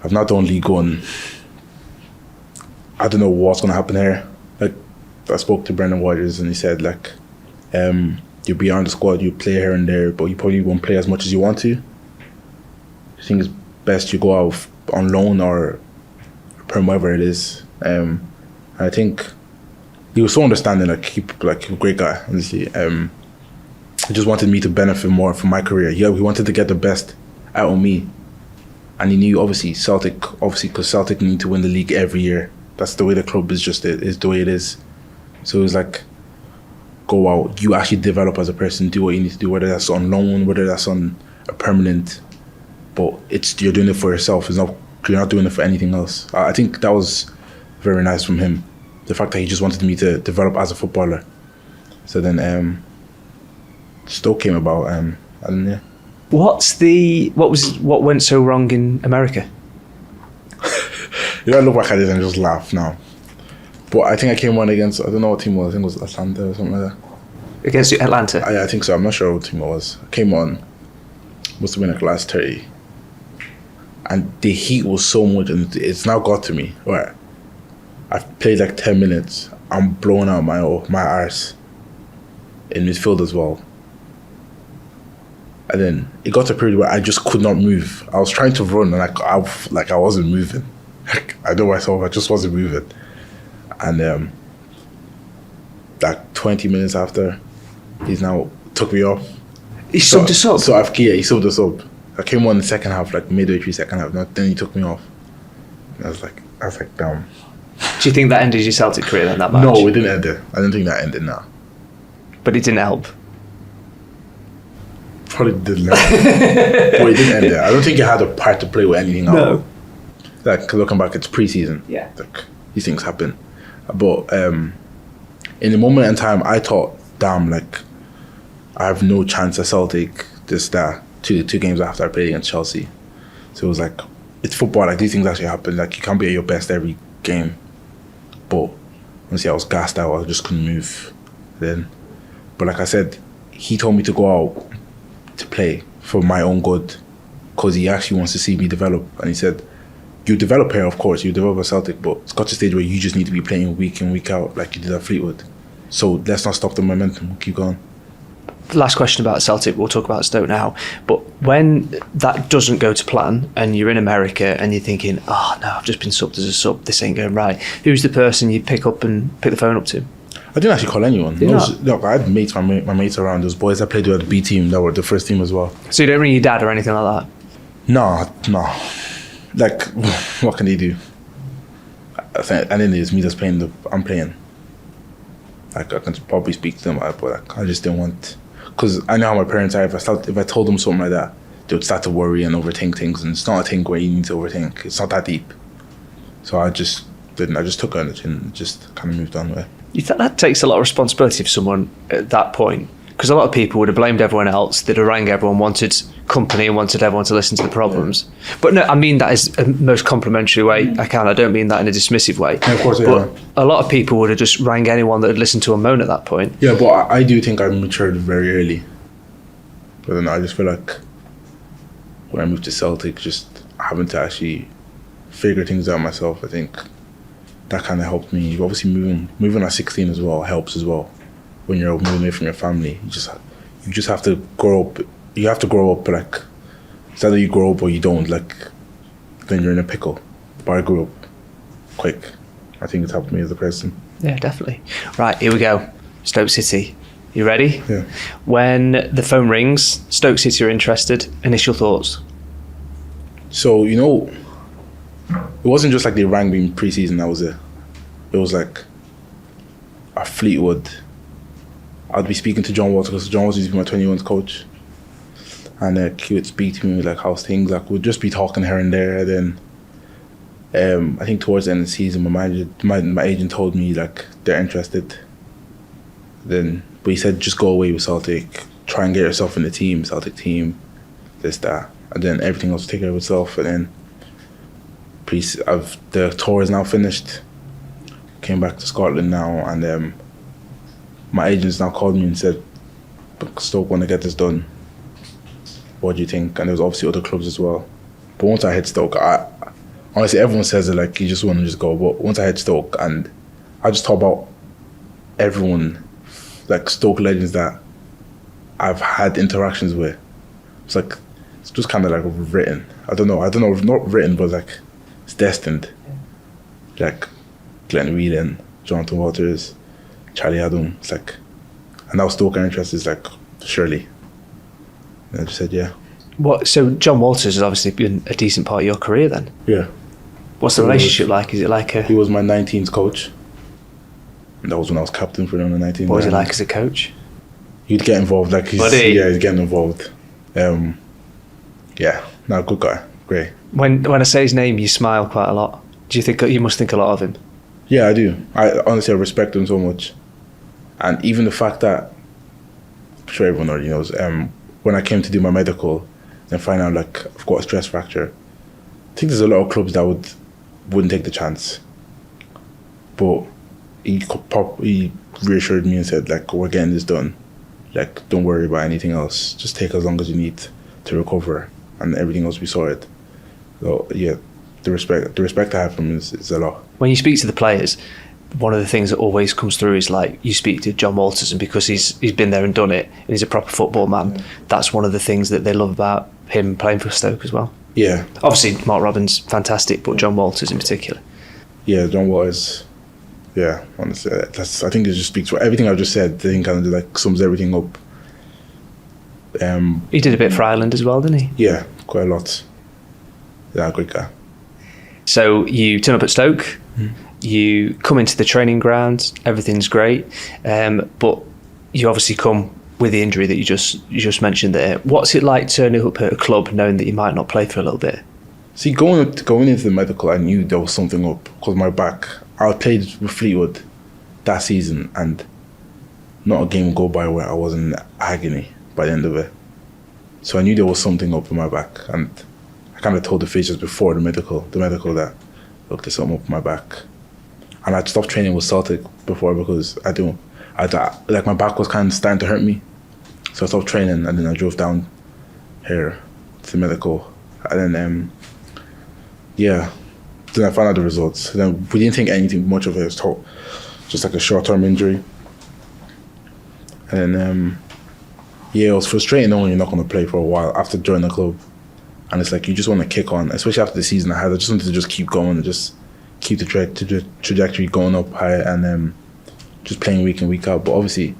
I've not done League One. I don't know what's gonna happen here. Like, I spoke to Brendan Rodgers and he said like, you'll be on the squad, you play here and there, but you probably won't play as much as you want to. I think it's best you go out on loan or perm, whatever it is. And I think he was so understanding, like a great guy, honestly. He just wanted me to benefit more from my career. He wanted to get the best out of me. And he knew, Celtic, because Celtic need to win the league every year. That's the way the club is the way it is. So it was like, go out, you actually develop as a person, do what you need to do, whether that's on loan, whether that's on a permanent, but you're doing it for yourself. You're not doing it for anything else. I think that was very nice from him. The fact that he just wanted me to develop as a footballer. So then Stoke came about, and yeah. What went so wrong in America? I look back at it and just laugh now. But I think I came on against, I don't know what team it was, I think it was Atlanta or something like that. Against Atlanta? I think so, I'm not sure what team it was. I came on, must have been like last 30. And the heat was so much, and it's now got to me, where I've played like 10 minutes, I'm blowing out my arse in midfield as well. And then it got to a period where I just could not move. I was trying to run and I wasn't moving. I know myself, I just wasn't moving. And like 20 minutes after, he's now took me off. He subbed us up? So he subbed us up. I came on in the second half, like midway through second half, then he took me off. And I was like, damn. Do you think that ended your Celtic career then, that match? No, it didn't end it. I didn't think that ended now. But it didn't help? Probably didn't help. But it didn't end it. I don't think it had a part to play with anything else. No. Like, looking back, it's pre-season. Yeah. Like, these things happen. But in the moment in time, I thought, damn, like, I have no chance at Celtic, two games after I played against Chelsea. So it was like, it's football, like, these things actually happen. Like, you can't be at your best every game. But honestly, I was gassed out. I just couldn't move then. But like I said, he told me to go out to play for my own good, because he actually wants to see me develop. And he said, you develop here, of course, you develop at Celtic, but it's got to a stage where you just need to be playing week in, week out like you did at Fleetwood. So let's not stop the momentum, we'll keep going. Last question about Celtic, we'll talk about Stoke now, but when that doesn't go to plan and you're in America and you're thinking, oh no, I've just been subbed as a sub, this ain't going right, who's the person you pick the phone up to? I didn't actually call anyone. I had mates, my mates around, those boys I played with at the B team that were the first team as well. So you don't ring your dad or anything like that? No. Like, what can they do? I think, and then it's me that's playing, I'm playing. Like, I can probably speak to them, but like, I just didn't want, because I know how my parents are. If I told them something like that, they would start to worry and overthink things, and it's not a thing where you need to overthink. It's not that deep. So I just didn't. I just took it on the chin and just kind of moved on with it. You think that takes a lot of responsibility for someone at that point? Because a lot of people would have blamed everyone else, they'd have rang everyone, wanted company and wanted everyone to listen to the problems. Yeah. But no, I mean that is a most complimentary way I can. I don't mean that in a dismissive way. Yeah, of course, but a lot of people would have just rang anyone that had listened to a moan at that point. Yeah, but I do think I matured very early. But then I just feel like when I moved to Celtic, just having to actually figure things out myself, I think that kind of helped me. Obviously moving at 16 as well helps as well. When you're moving away from your family, you just have to grow up. You have to grow up, like, it's either you grow up or you don't, like, then you're in a pickle. But I grew up quick. I think it's helped me as a person. Yeah, definitely. Right, here we go. Stoke City. You ready? Yeah. When the phone rings, Stoke City are interested. Initial thoughts? So, it wasn't just like they rang me in pre-season, that was it. It was like a Fleetwood. I'd be speaking to Jon Walters, because Jon Walters used to be my 21s coach. And he would speak to me like, how's things? Like, we'd just be talking here and there. And then I think towards the end of the season, my agent told me like they're interested. Then But he said, just go away with Celtic, try and get yourself in the team, Celtic team, this, that. And then everything else will take care of itself. And then the tour is now finished. Came back to Scotland now, and my agents now called me and said, Stoke want to get this done. What do you think? And there was obviously other clubs as well. But once I hit Stoke, honestly, everyone says it like you just want to just go. But once I hit Stoke, and I just thought about everyone, like Stoke legends that I've had interactions with. It's like, it's just kind of like written. I don't know, not written, but like it's destined. Like Glenn Whelan, Jon Walters, Charlie Adam. It's like, and now Stoke are interested. It's like, surely. And I just said, yeah. So Jon Walters has obviously been a decent part of your career then? Yeah. What's the relationship like? Is it like a... He was my 19s coach. And that was when I was captain for the under 19. What was he like as a coach? He'd get involved. Like he's getting involved. Yeah, no, good guy. Great. When I say his name, you smile quite a lot. Do you think you must think a lot of him? Yeah, I do. I honestly respect him so much. And even the fact that, I'm sure everyone already knows, when I came to do my medical and find out like I've got a stress fracture, I think there's a lot of clubs that wouldn't take the chance. But he reassured me and said, like, we're getting this done. Like, don't worry about anything else. Just take as long as you need to recover, and everything else we sorted. So yeah, the respect I have from him is a lot. When you speak to the players, one of the things that always comes through is like you speak to Jon Walters, and because he's been there and done it, and he's a proper football man, that's one of the things that they love about him playing for Stoke as well. Yeah. Obviously, Mark Robins, fantastic, but Jon Walters in particular. Yeah, Jon Walters. Yeah, honestly, I think it just speaks for everything I've just said. I think kind of like sums everything up. He did a bit for Ireland as well, didn't he? Yeah, quite a lot. Yeah, great guy. So you turn up at Stoke, you come into the training ground, everything's great, but you obviously come with the injury that you just mentioned there. What's it like turning up at a club knowing that you might not play for a little bit? See, going into the medical, I knew there was something up because my back. I played with Fleetwood that season, and not a game would go by where I was in agony by the end of it. So I knew there was something up in my back, and I kind of told the physicians before the medical that, look, there's something up in my back. And I'd stopped training with Celtic before because like my back was kind of starting to hurt me. So I stopped training, and then I drove down here to the medical, and then then I found out the results. Then we didn't think anything much of it. It was just like a short-term injury. And then, it was frustrating knowing you're not going to play for a while after joining the club. And it's like you just want to kick on, especially after the season I had. I just wanted to just keep going and just keep the trajectory going up high, and just playing week in, week out. But obviously,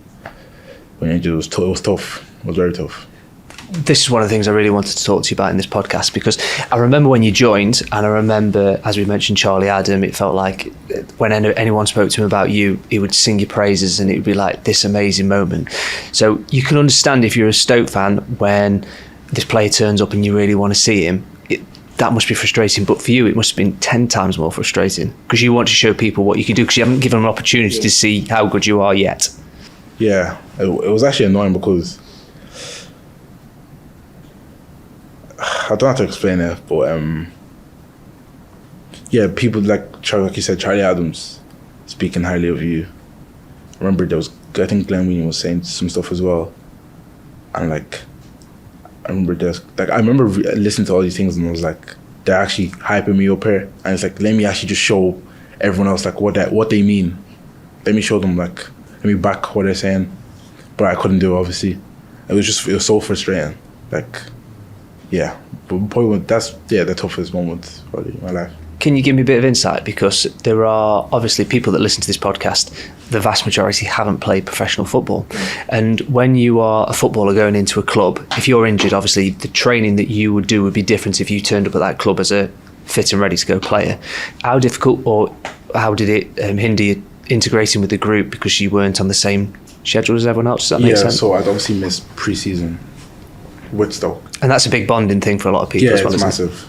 when you're injured, it was tough. It was very tough. This is one of the things I really wanted to talk to you about in this podcast, because I remember when you joined, and I remember, as we mentioned, Charlie Adam, it felt like when anyone spoke to him about you, he would sing your praises, and it would be like this amazing moment. So you can understand if you're a Stoke fan, when this player turns up and you really want to see him, that must be frustrating. But for you, it must have been 10 times more frustrating, because you want to show people what you can do, because you haven't given them an opportunity to see how good you are yet. Yeah, it was actually annoying because I don't have to explain it, but people like you said, Charlie Adams speaking highly of you. I remember I think Glenn Whelan was saying some stuff as well, and I remember listening to all these things, and I was like, they're actually hyping me up here, and it's like, let me actually just show everyone else like what they mean. Let me show them, like, let me back what they're saying, but I couldn't do it, obviously. It was so frustrating, like. Yeah, but probably that's the toughest moment probably in my life. Can you give me a bit of insight? Because there are obviously people that listen to this podcast, the vast majority haven't played professional football. And when you are a footballer going into a club, if you're injured, obviously the training that you would do would be different if you turned up at that club as a fit and ready to go player. How difficult or how did it hinder you integrating with the group because you weren't on the same schedule as everyone else? Does that make sense? Yeah, so I'd obviously missed pre-season with Stoke. And that's a big bonding thing for a lot of people as well. Yeah, it's massive.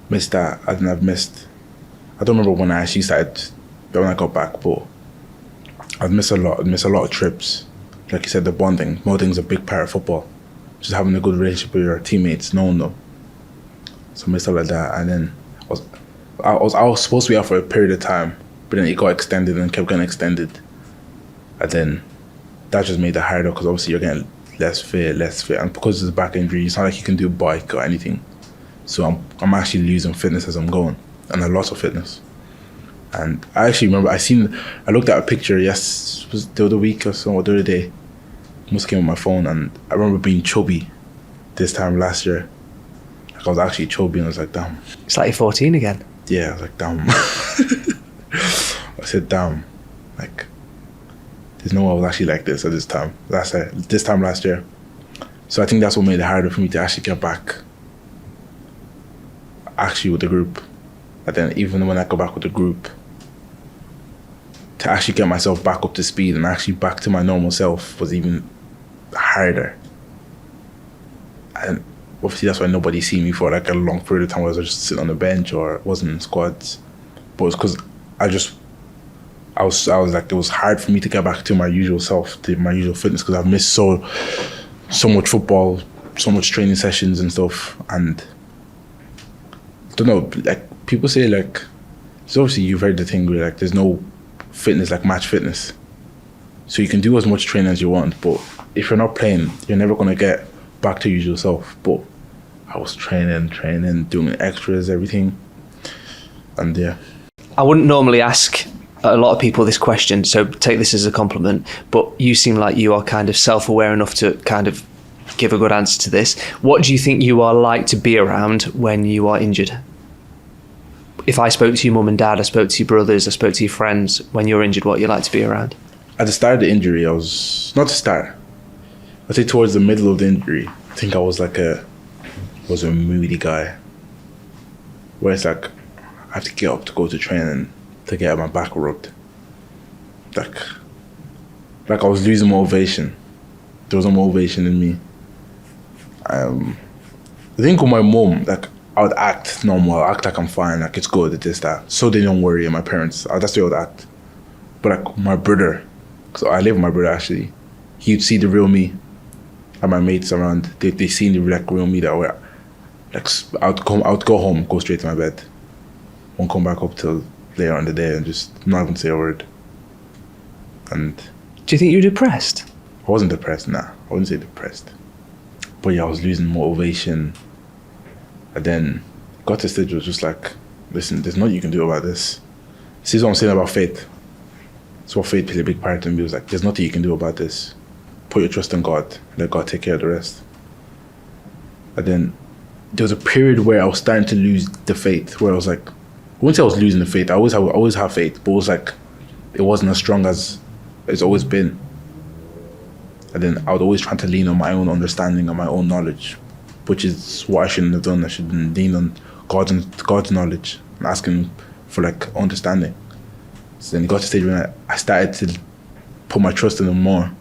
Missed that. I don't remember when I actually started, when I got back, but I've missed a lot. I'd missed a lot of trips like you said, the bonding's a big part of football. Just having a good relationship with your teammates, knowing them. So I missed out like that, and then I was supposed to be out for a period of time, but then it got extended and kept getting extended, and then that just made it harder because obviously you're getting less fit, and because of the back injury, it's not like you can do bike or anything. So I'm actually losing fitness as I'm going, and a lot of fitness. And I actually remember I looked at a picture was the other week or so, or the other day. Must came on my phone, and I remember being chubby this time last year. Like I was actually chubby, and I was like, damn. It's like you're 14 again. Yeah, I was like, damn. I said, damn. Like, there's no way I was actually like this at this time last year. So I think that's what made it harder for me to actually get back actually with the group. And then even when I go back with the group, to actually get myself back up to speed and actually back to my normal self was even harder. And obviously that's why nobody seen me for like a long period of time. I was just sitting on the bench or wasn't in squads. But it's because I was like, it was hard for me to get back to my usual self, to my usual fitness, because I've missed so much football, so much training sessions and stuff. And I don't know, like people say like, so obviously you've heard the thing where like there's no fitness like match fitness. So you can do as much training as you want, but if you're not playing, you're never going to get back to your usual self. But I was training, doing extras, everything. And yeah. I wouldn't normally ask a lot of people this question, so take this as a compliment, but you seem like you are kind of self-aware enough to kind of give a good answer to this. What do you think you are like to be around when you are injured? If I spoke to your mum and dad, I spoke to your brothers, I spoke to your friends, when you're injured, what you like to be around? At the start of the injury, I was, not the start, I'd say towards the middle of the injury, I think I was a moody guy. Where it's like, I have to get up to go to training to get my back rubbed. Like I was losing motivation. There was no motivation in me. I think with my mum, like I would act normal, I'd act like I'm fine, like it's good, it is that. So they don't worry, and my parents, that's the way I would act. But like my brother, so I live with my brother actually, he'd see the real me. And my mates around, they seen the like real me that way. Like I'd go home, go straight to my bed. Won't come back up till later on the day and just not even say a word. And do you think you're depressed? I wasn't depressed, nah. I wouldn't say depressed. But yeah, I was losing motivation. And then got to the stage where it was just like, listen, there's nothing you can do about this. This is what I'm saying about faith. It's what faith plays a big part in me. It was like, there's nothing you can do about this. Put your trust in God. Let God take care of the rest. And then there was a period where I was starting to lose the faith, where I was like, I wouldn't say I was losing the faith. I always have faith, but it was like, it wasn't as strong as it's always been. And then I would always try to lean on my own understanding and my own knowledge, which is what I shouldn't have done. I should lean on God's knowledge and asking for like understanding. So then it got to a stage when I started to put my trust in Him more.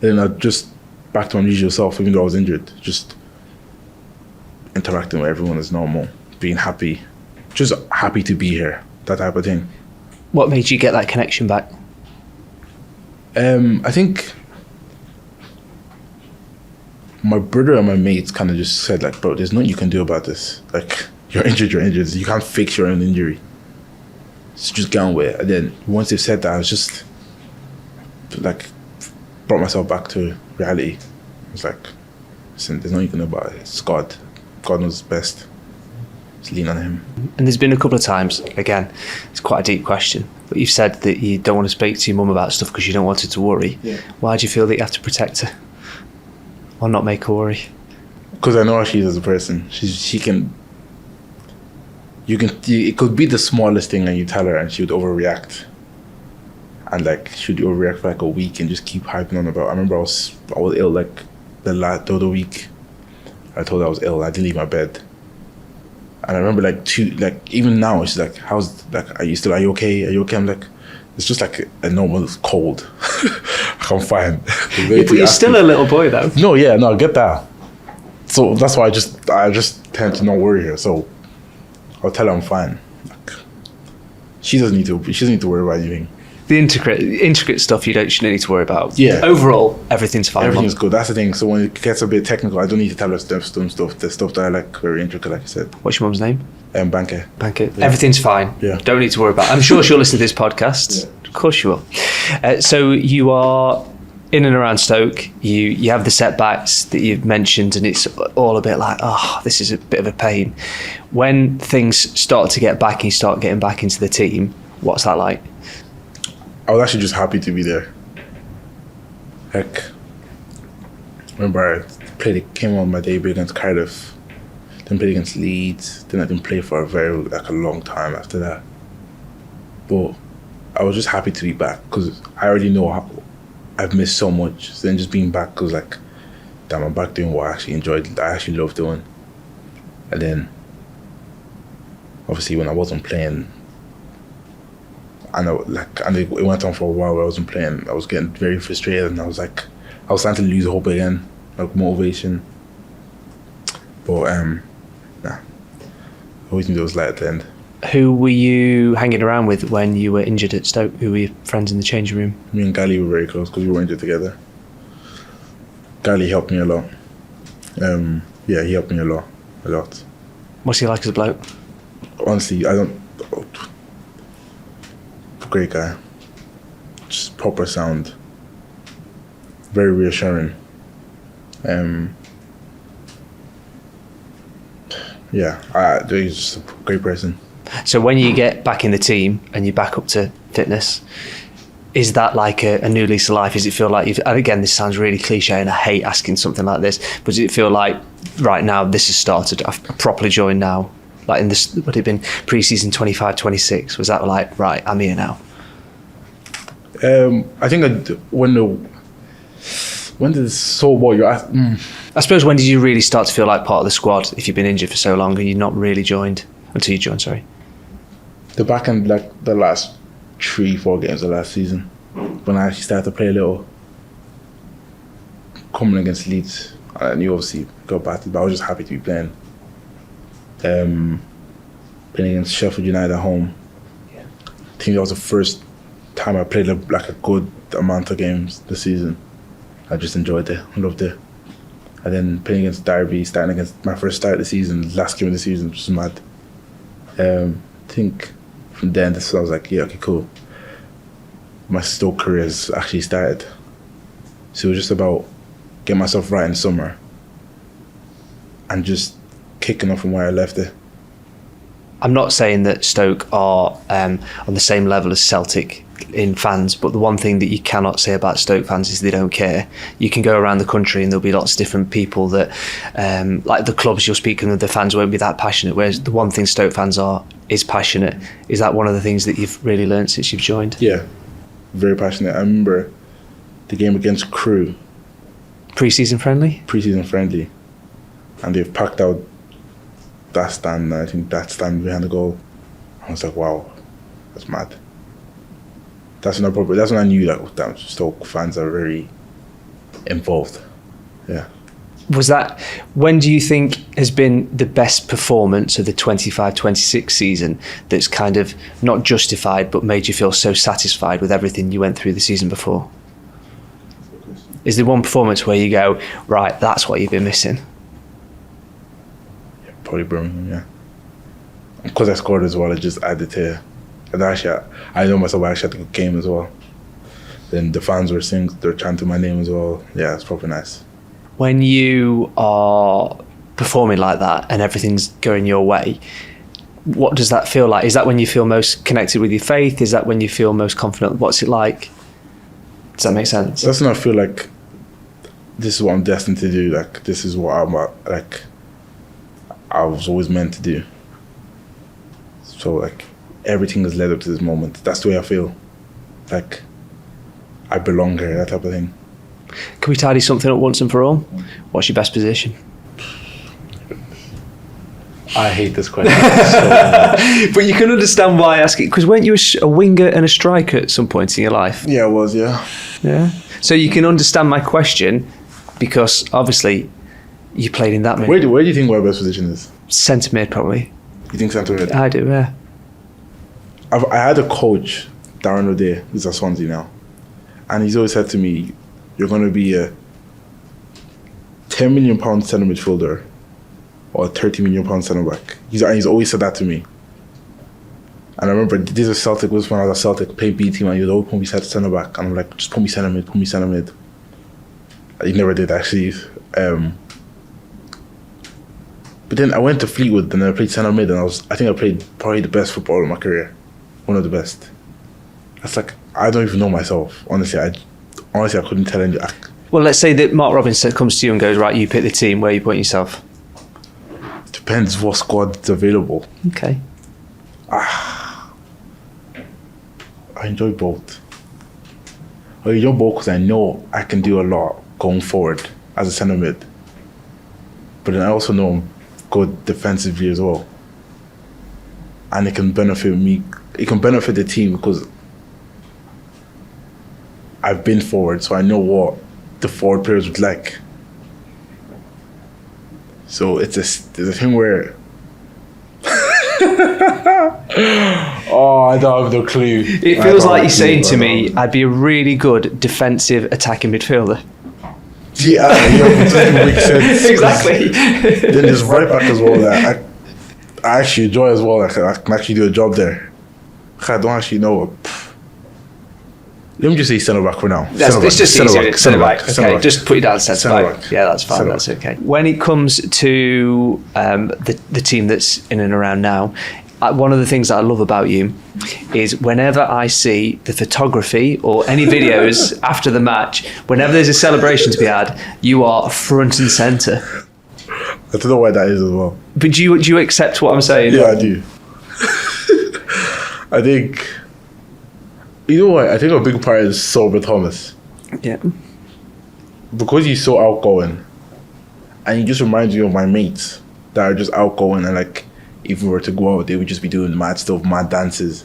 And then I just back to my usual self, even though I was injured, just interacting with everyone as normal, being happy, just happy to be here, that type of thing. What made you get that connection back? I think my brother and my mates kind of just said like, bro, there's nothing you can do about this. Like, you're injured. You can't fix your own injury. So just get on with it. And then once they said that, I was just like, brought myself back to reality. I was like, listen, there's nothing you can do about it. It's God. God knows best. Just lean on Him. And there's been a couple of times, again, it's quite a deep question, but you've said that you don't want to speak to your mum about stuff because you don't want her to worry. Yeah. Why do you feel that you have to protect her or not make her worry? Because I know how she is as a person. It could be the smallest thing and you tell her and she would overreact. And like, she would overreact for like a week and just keep hyping on about. I remember I was ill like the other week. I told her I was ill. I didn't leave my bed. And I remember even now she's like, are you okay? Are you okay? I'm like, it's just like a normal cold. I'm fine. But you're still a little boy though. No, I get that. So that's why I just tend to not worry her. So I'll tell her I'm fine. Like, she doesn't need to worry about anything. The intricate stuff you shouldn't need to worry about. Yeah. Overall, everything's fine. Everything's good. That's the thing. So when it gets a bit technical, I don't need to tell her stuff. The stuff that I like very intricate, like I said. What's your mum's name? Banker. Yeah. Everything's fine. Yeah. Don't need to worry about it. I'm sure she'll listen to this podcast. Yeah. Of course you will. So you are in and around Stoke. You have the setbacks that you've mentioned, and it's all a bit like, this is a bit of a pain. When things start to get back and you start getting back into the team, what's that like? I was actually just happy to be there. Like, remember I came on my debut against Cardiff, then played against Leeds, then I didn't play for a long time after that. But I was just happy to be back because I already know I've missed so much. So then just being back was like, damn, I'm back doing what I actually enjoyed, I actually loved doing. And then, obviously when I wasn't playing, and it went on for a while where I wasn't playing, I was getting very frustrated, and I was starting to lose hope again, like motivation. But I always knew there was light at the end. Who were you hanging around with when you were injured at Stoke? Who were your friends in the changing room? Me and Gally were very close because we were injured together. Gally helped me a lot. He helped me a lot. What's he like as a bloke? Honestly, great guy. Just proper sound. Very reassuring. He's just a great person. So when you get back in the team and you're back up to fitness, is that like a new lease of life? Does it feel like and again, this sounds really cliche and I hate asking something like this, but does it feel like right now this has started, I've properly joined now? Like in this, would it have been pre-season 25-26? Was that like, right, I'm here now? I think when did so what you're asking? I suppose when did you really start to feel like part of the squad if you've been injured for so long and you're not really joined until you joined, sorry? The back end, like the last 3-4 games of last season, when I actually started to play a little, coming against Leeds, and you obviously got battered, but I was just happy to be playing. Playing against Sheffield United at home. Yeah. I think that was the first time I played a good amount of games this season. I just enjoyed it, I loved it. And then playing against Derby, starting against my first start of the season, last game of the season, which was mad. I think from then, I was like, yeah, okay, cool. My Stoke career has actually started. So it was just about getting myself right in the summer and just kicking off from where I left it. I'm not saying that Stoke are on the same level as Celtic in fans, but the one thing that you cannot say about Stoke fans is they don't care. You can go around the country and there'll be lots of different people that, like the clubs you're speaking of, the fans won't be that passionate, whereas the one thing Stoke fans are is passionate. Is that one of the things that you've really learned since you've joined? Yeah, very passionate. I remember the game against Crewe. Pre-season friendly? Pre-season friendly. And they've packed out that stand, I think that stand behind the goal. I was like, wow, that's mad. That's when I knew that Stoke fans are very involved. Yeah. Was that, when do you think has been the best performance of the 25-26 season that's kind of not justified but made you feel so satisfied with everything you went through the season before? Is there one performance where you go, right, that's what you've been missing? Yeah, probably Birmingham, yeah. Because I scored as well, it just added to it. And actually, I know myself, I actually had a good game as well. Then the fans were they're chanting my name as well. Yeah, it's probably nice. When you are performing like that and everything's going your way, what does that feel like? Is that when you feel most connected with your faith? Is that when you feel most confident? What's it like? Does that make sense? That's when I feel like this is what I'm destined to do. Like, this is what I was always meant to do. So, like, everything has led up to this moment. That's the way I feel. Like, I belong here, that type of thing. Can we tidy something up once and for all? What's your best position? I hate this question. But you can understand why I ask it, because weren't you a winger and a striker at some point in your life? Yeah, I was, yeah. Yeah. So you can understand my question, because obviously you played in that mid. Where do you think my best position is? Centre mid, probably. You think centre mid? I do, yeah. I had a coach Darren O'Day, who's at Swansea now. And he's always said to me, you're going to be a £10 million centre midfielder or a £30 million centre back. He's always said that to me. And I remember this was Celtic, was when I was at Celtic, playing B team, and he would always put me centre back. And I'm like, just put me centre mid. He never did, actually. But then I went to Fleetwood and I played centre mid, and I think I played probably the best football of my career. One of the best. That's like, I don't even know myself. Honestly, I couldn't tell any. Well, let's say that Mark Robinson comes to you and goes, right, you pick the team, where you put yourself? Depends what squad's available. Okay. I enjoy both. I enjoy both because I know I can do a lot going forward as a centre mid. But then I also know I'm good defensively as well. And it can benefit me. It can benefit the team because I've been forward, so I know what the forward players would like. So it's a thing where oh, I don't have no clue. It feels like you're saying to me, I'd be a really good defensive attacking midfielder. Yeah, it doesn't make sense. Exactly. Then there's right back as well that I actually enjoy as well. Like, I can actually do a job there. I don't actually know. Let me just say centre back for now. It's just easier. Centre back. Okay, Centre back. Just put you down centre back. Back. Yeah, that's fine. Centre That's back. okay. When it comes to the team that's in and around now, one of the things that I love about you is whenever I see the photography or any videos after the match, whenever there's a celebration to be had, you are front and centre. I don't know why that is as well. But do you accept what I'm saying? Yeah, I do. I think, you know what? I think a big part is Sober Thomas. Yeah. Because he's so outgoing, and he just reminds me of my mates that are just outgoing, and like, if we were to go out, they would just be doing mad stuff, mad dances,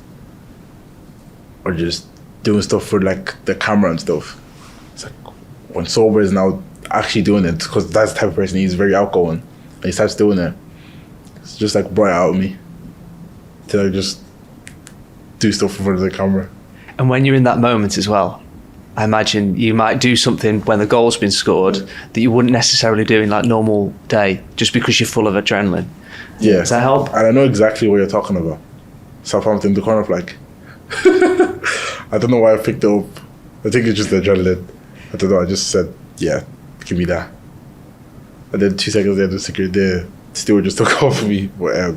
or just doing stuff for like the camera and stuff. It's like when Sober is now actually doing it, because that's the type of person he's very outgoing, and he starts doing it. It's just like brought it out of me to like just do stuff in front of the camera. And when you're in that moment as well, I imagine you might do something when the goal's been scored that you wouldn't necessarily do in like normal day, just because you're full of adrenaline. Yeah. Does that help? And I know exactly what you're talking about. Southampton, the corner flag. I don't know why I picked it up. I think it's just the adrenaline. I don't know. I just said, yeah, give me that. And then 2 seconds later, the steward just took off of me. But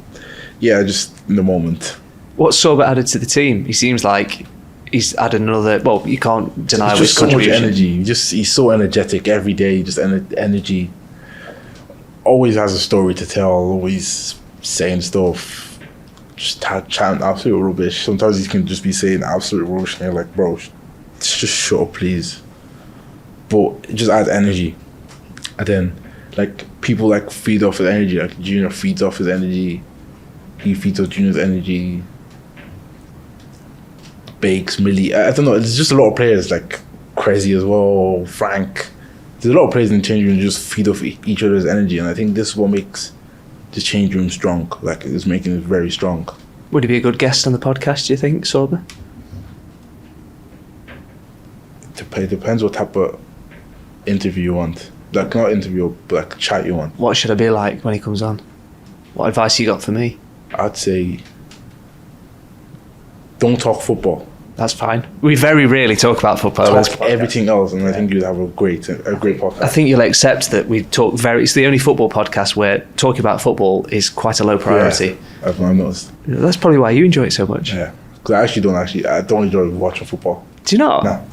yeah, just in the moment. What's Sober added to the team? He seems like he's added another. Well, you can't deny It's his just so much contribution. energy. He's so energetic every day. Just energy. Always has a story to tell. Always saying stuff. Just chanting absolute rubbish. Sometimes he can just be saying absolute rubbish, and you're like, bro, just shut up, please. But it just adds energy. And then, like, people like feed off his energy. Like Junior feeds off his energy. He feeds off Junior's energy. Bakes, Millie. I don't know. There's just a lot of players like Crazy as well. Frank. There's a lot of players in the change room who just feed off each other's energy, and I think this is what makes the change room strong. Like, it's making it very strong. Would he be a good guest on the podcast, do you think, Sober? It depends what type of interview you want. Like, not interview, but like chat you want. What should I be like when he comes on? What advice you got for me? I'd say don't talk football. That's fine. We very rarely talk about football. on this Talk podcast. everything else, and I think you'd have a great podcast. I think you'll accept that we talk it's the only football podcast where talking about football is quite a low priority. Yeah, I've noticed. That's probably why you enjoy it so much. Yeah, because I don't enjoy watching football. Do you not? No.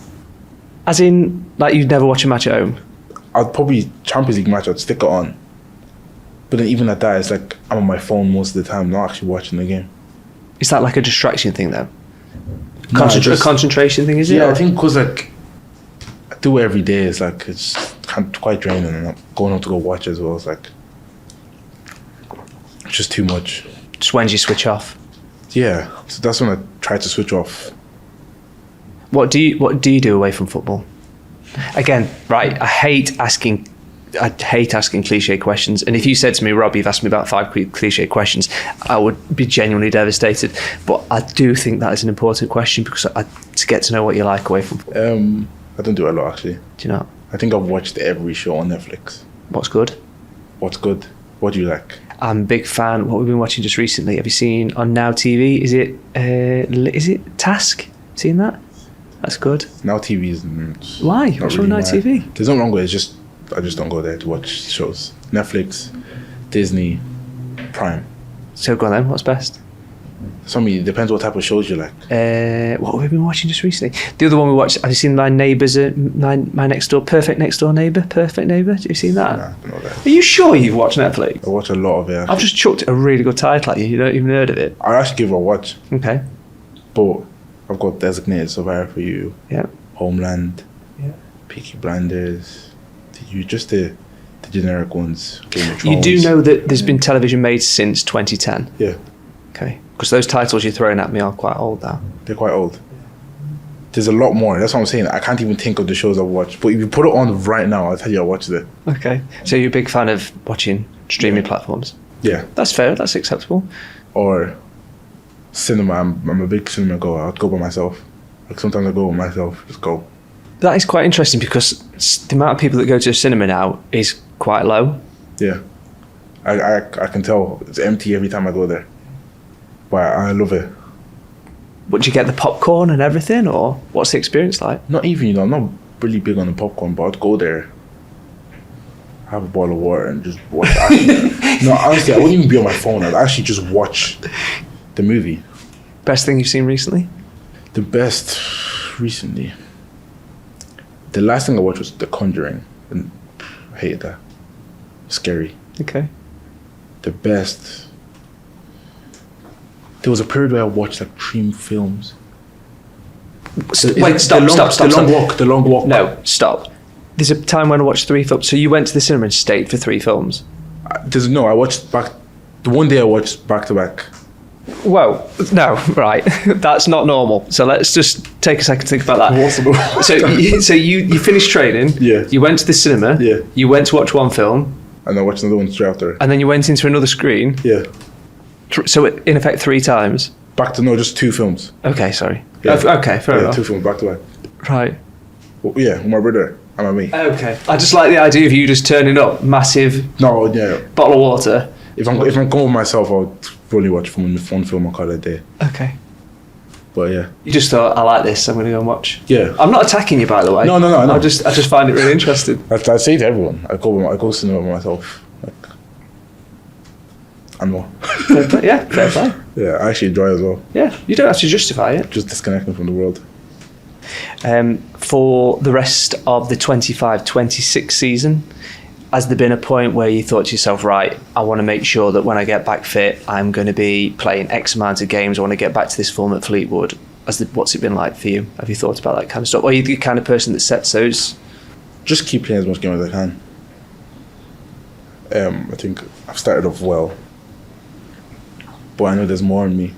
As in, like, you'd never watch a match at home? I'd probably Champions League match, I'd stick it on. But then even at that, it's like I'm on my phone most of the time, not actually watching the game. Is that like a distraction thing though? No, A concentration thing, is it? Yeah, Or- I think because like I do it every day. It's like it's quite draining, and I'm going out to go watch as well. It's like it's just too much. Just when do you switch off? Yeah, so that's when I try to switch off. What do you do away from football? Again, right, I hate asking I hate asking cliche questions, and if you said to me, Rob, you've asked me about 5 cliche questions, I would be genuinely devastated. But I do think that is an important question because to get to know what you like away from football. I don't do a lot actually. Do you know? I think I've watched every show on Netflix. What's good? What's good? What do you like? I'm a big fan. What we've been watching just recently. Have you seen on Now TV? Is it Task? Seen that? That's good. Now TV is Why? What's wrong with Now TV? There's nothing wrong with it. I just don't go there to watch shows. Netflix, Disney, Prime. So go on then. What's best? It depends what type of shows you like. What have we been watching just recently? The other one we watched. Have you seen My Neighbours? My next door, Perfect Next Door Neighbour. Perfect Neighbour. Have you seen that? Nah, I don't know that. Are you sure you've watched Netflix? I watch a lot of it. Actually. I've just chucked a really good title at you. You don't even heard of it. I actually give it a watch. Okay. But I've got Designated Survivor for you. Yeah. Homeland. Yeah. Peaky Blinders. The generic ones. Game of You Thrones. do know that there's been television made since 2010. Yeah. Okay. Because those titles you're throwing at me are quite old now. They're quite old. There's a lot more. That's what I'm saying. I can't even think of the shows I've watched. But if you put it on right now, I'll tell you I watched it. Okay. So you're a big fan of watching streaming platforms? Yeah. That's fair. That's acceptable. Or cinema. I'm a big cinema goer. I'd go by myself. Like sometimes I go by myself. Just go. That is quite interesting because the amount of people that go to a cinema now is quite low. Yeah. I can tell. It's empty every time I go there. But I love it. Would you get the popcorn and everything, or what's the experience like? Not even, I'm not really big on the popcorn, but I'd go there, have a bottle of water and just watch. No, honestly, I wouldn't even be on my phone. I'd actually just watch the movie. Best thing you've seen recently? The best recently. The last thing I watched was The Conjuring. And I hated that. Scary. Okay. The best. There was a period where I watched like 3 films. Wait, stop. The Long Walk. No, stop. There's a time when I watched 3 films. So you went to the cinema and stayed for 3 films? I watched back. The one day I watched back to back. Whoa, no, right. That's not normal. So let's just take a second to think about that. So you finished training. Yeah. You went to the cinema. Yeah. You went to watch one film. And I watched another one straight after. And then you went into another screen. Yeah. So in effect 3 times. Just 2 films. Okay, sorry. Yeah. Okay, fair enough. 2 films back to back. Right. Well, yeah, with my brother and my mate. Okay. I just like the idea of you just turning up, massive No, yeah. bottle of water. If I'm going with myself, I'll probably watch one film and call it a day. Okay. But yeah. You just thought, I like this, I'm going to go and watch. Yeah. I'm not attacking you, by the way. No. I just find it really interesting. I say to everyone, I go cinema by myself. And more. Yeah, fair play. Yeah, I actually enjoy it as well. Yeah, you don't have to justify it. Just disconnecting from the world. For the rest of the 25-26 season, has there been a point where you thought to yourself, right, I want to make sure that when I get back fit, I'm going to be playing X amount of games, I want to get back to this form at Fleetwood? What's it been like for you? Have you thought about that kind of stuff? Or are you the kind of person that sets those? Just keep playing as much games as I can. I think I've started off well. But I know there's more in me.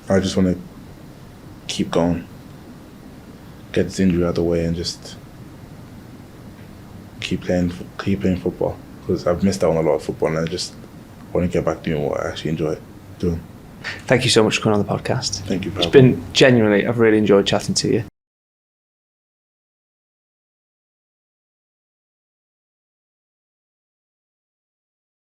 I just want to keep going. Get this injury out of the way and just keep playing football. Because I've missed out on a lot of football and I just want to get back doing what I actually enjoy doing. Thank you so much for coming on the podcast. Thank you, It's been genuinely, I've really enjoyed chatting to you.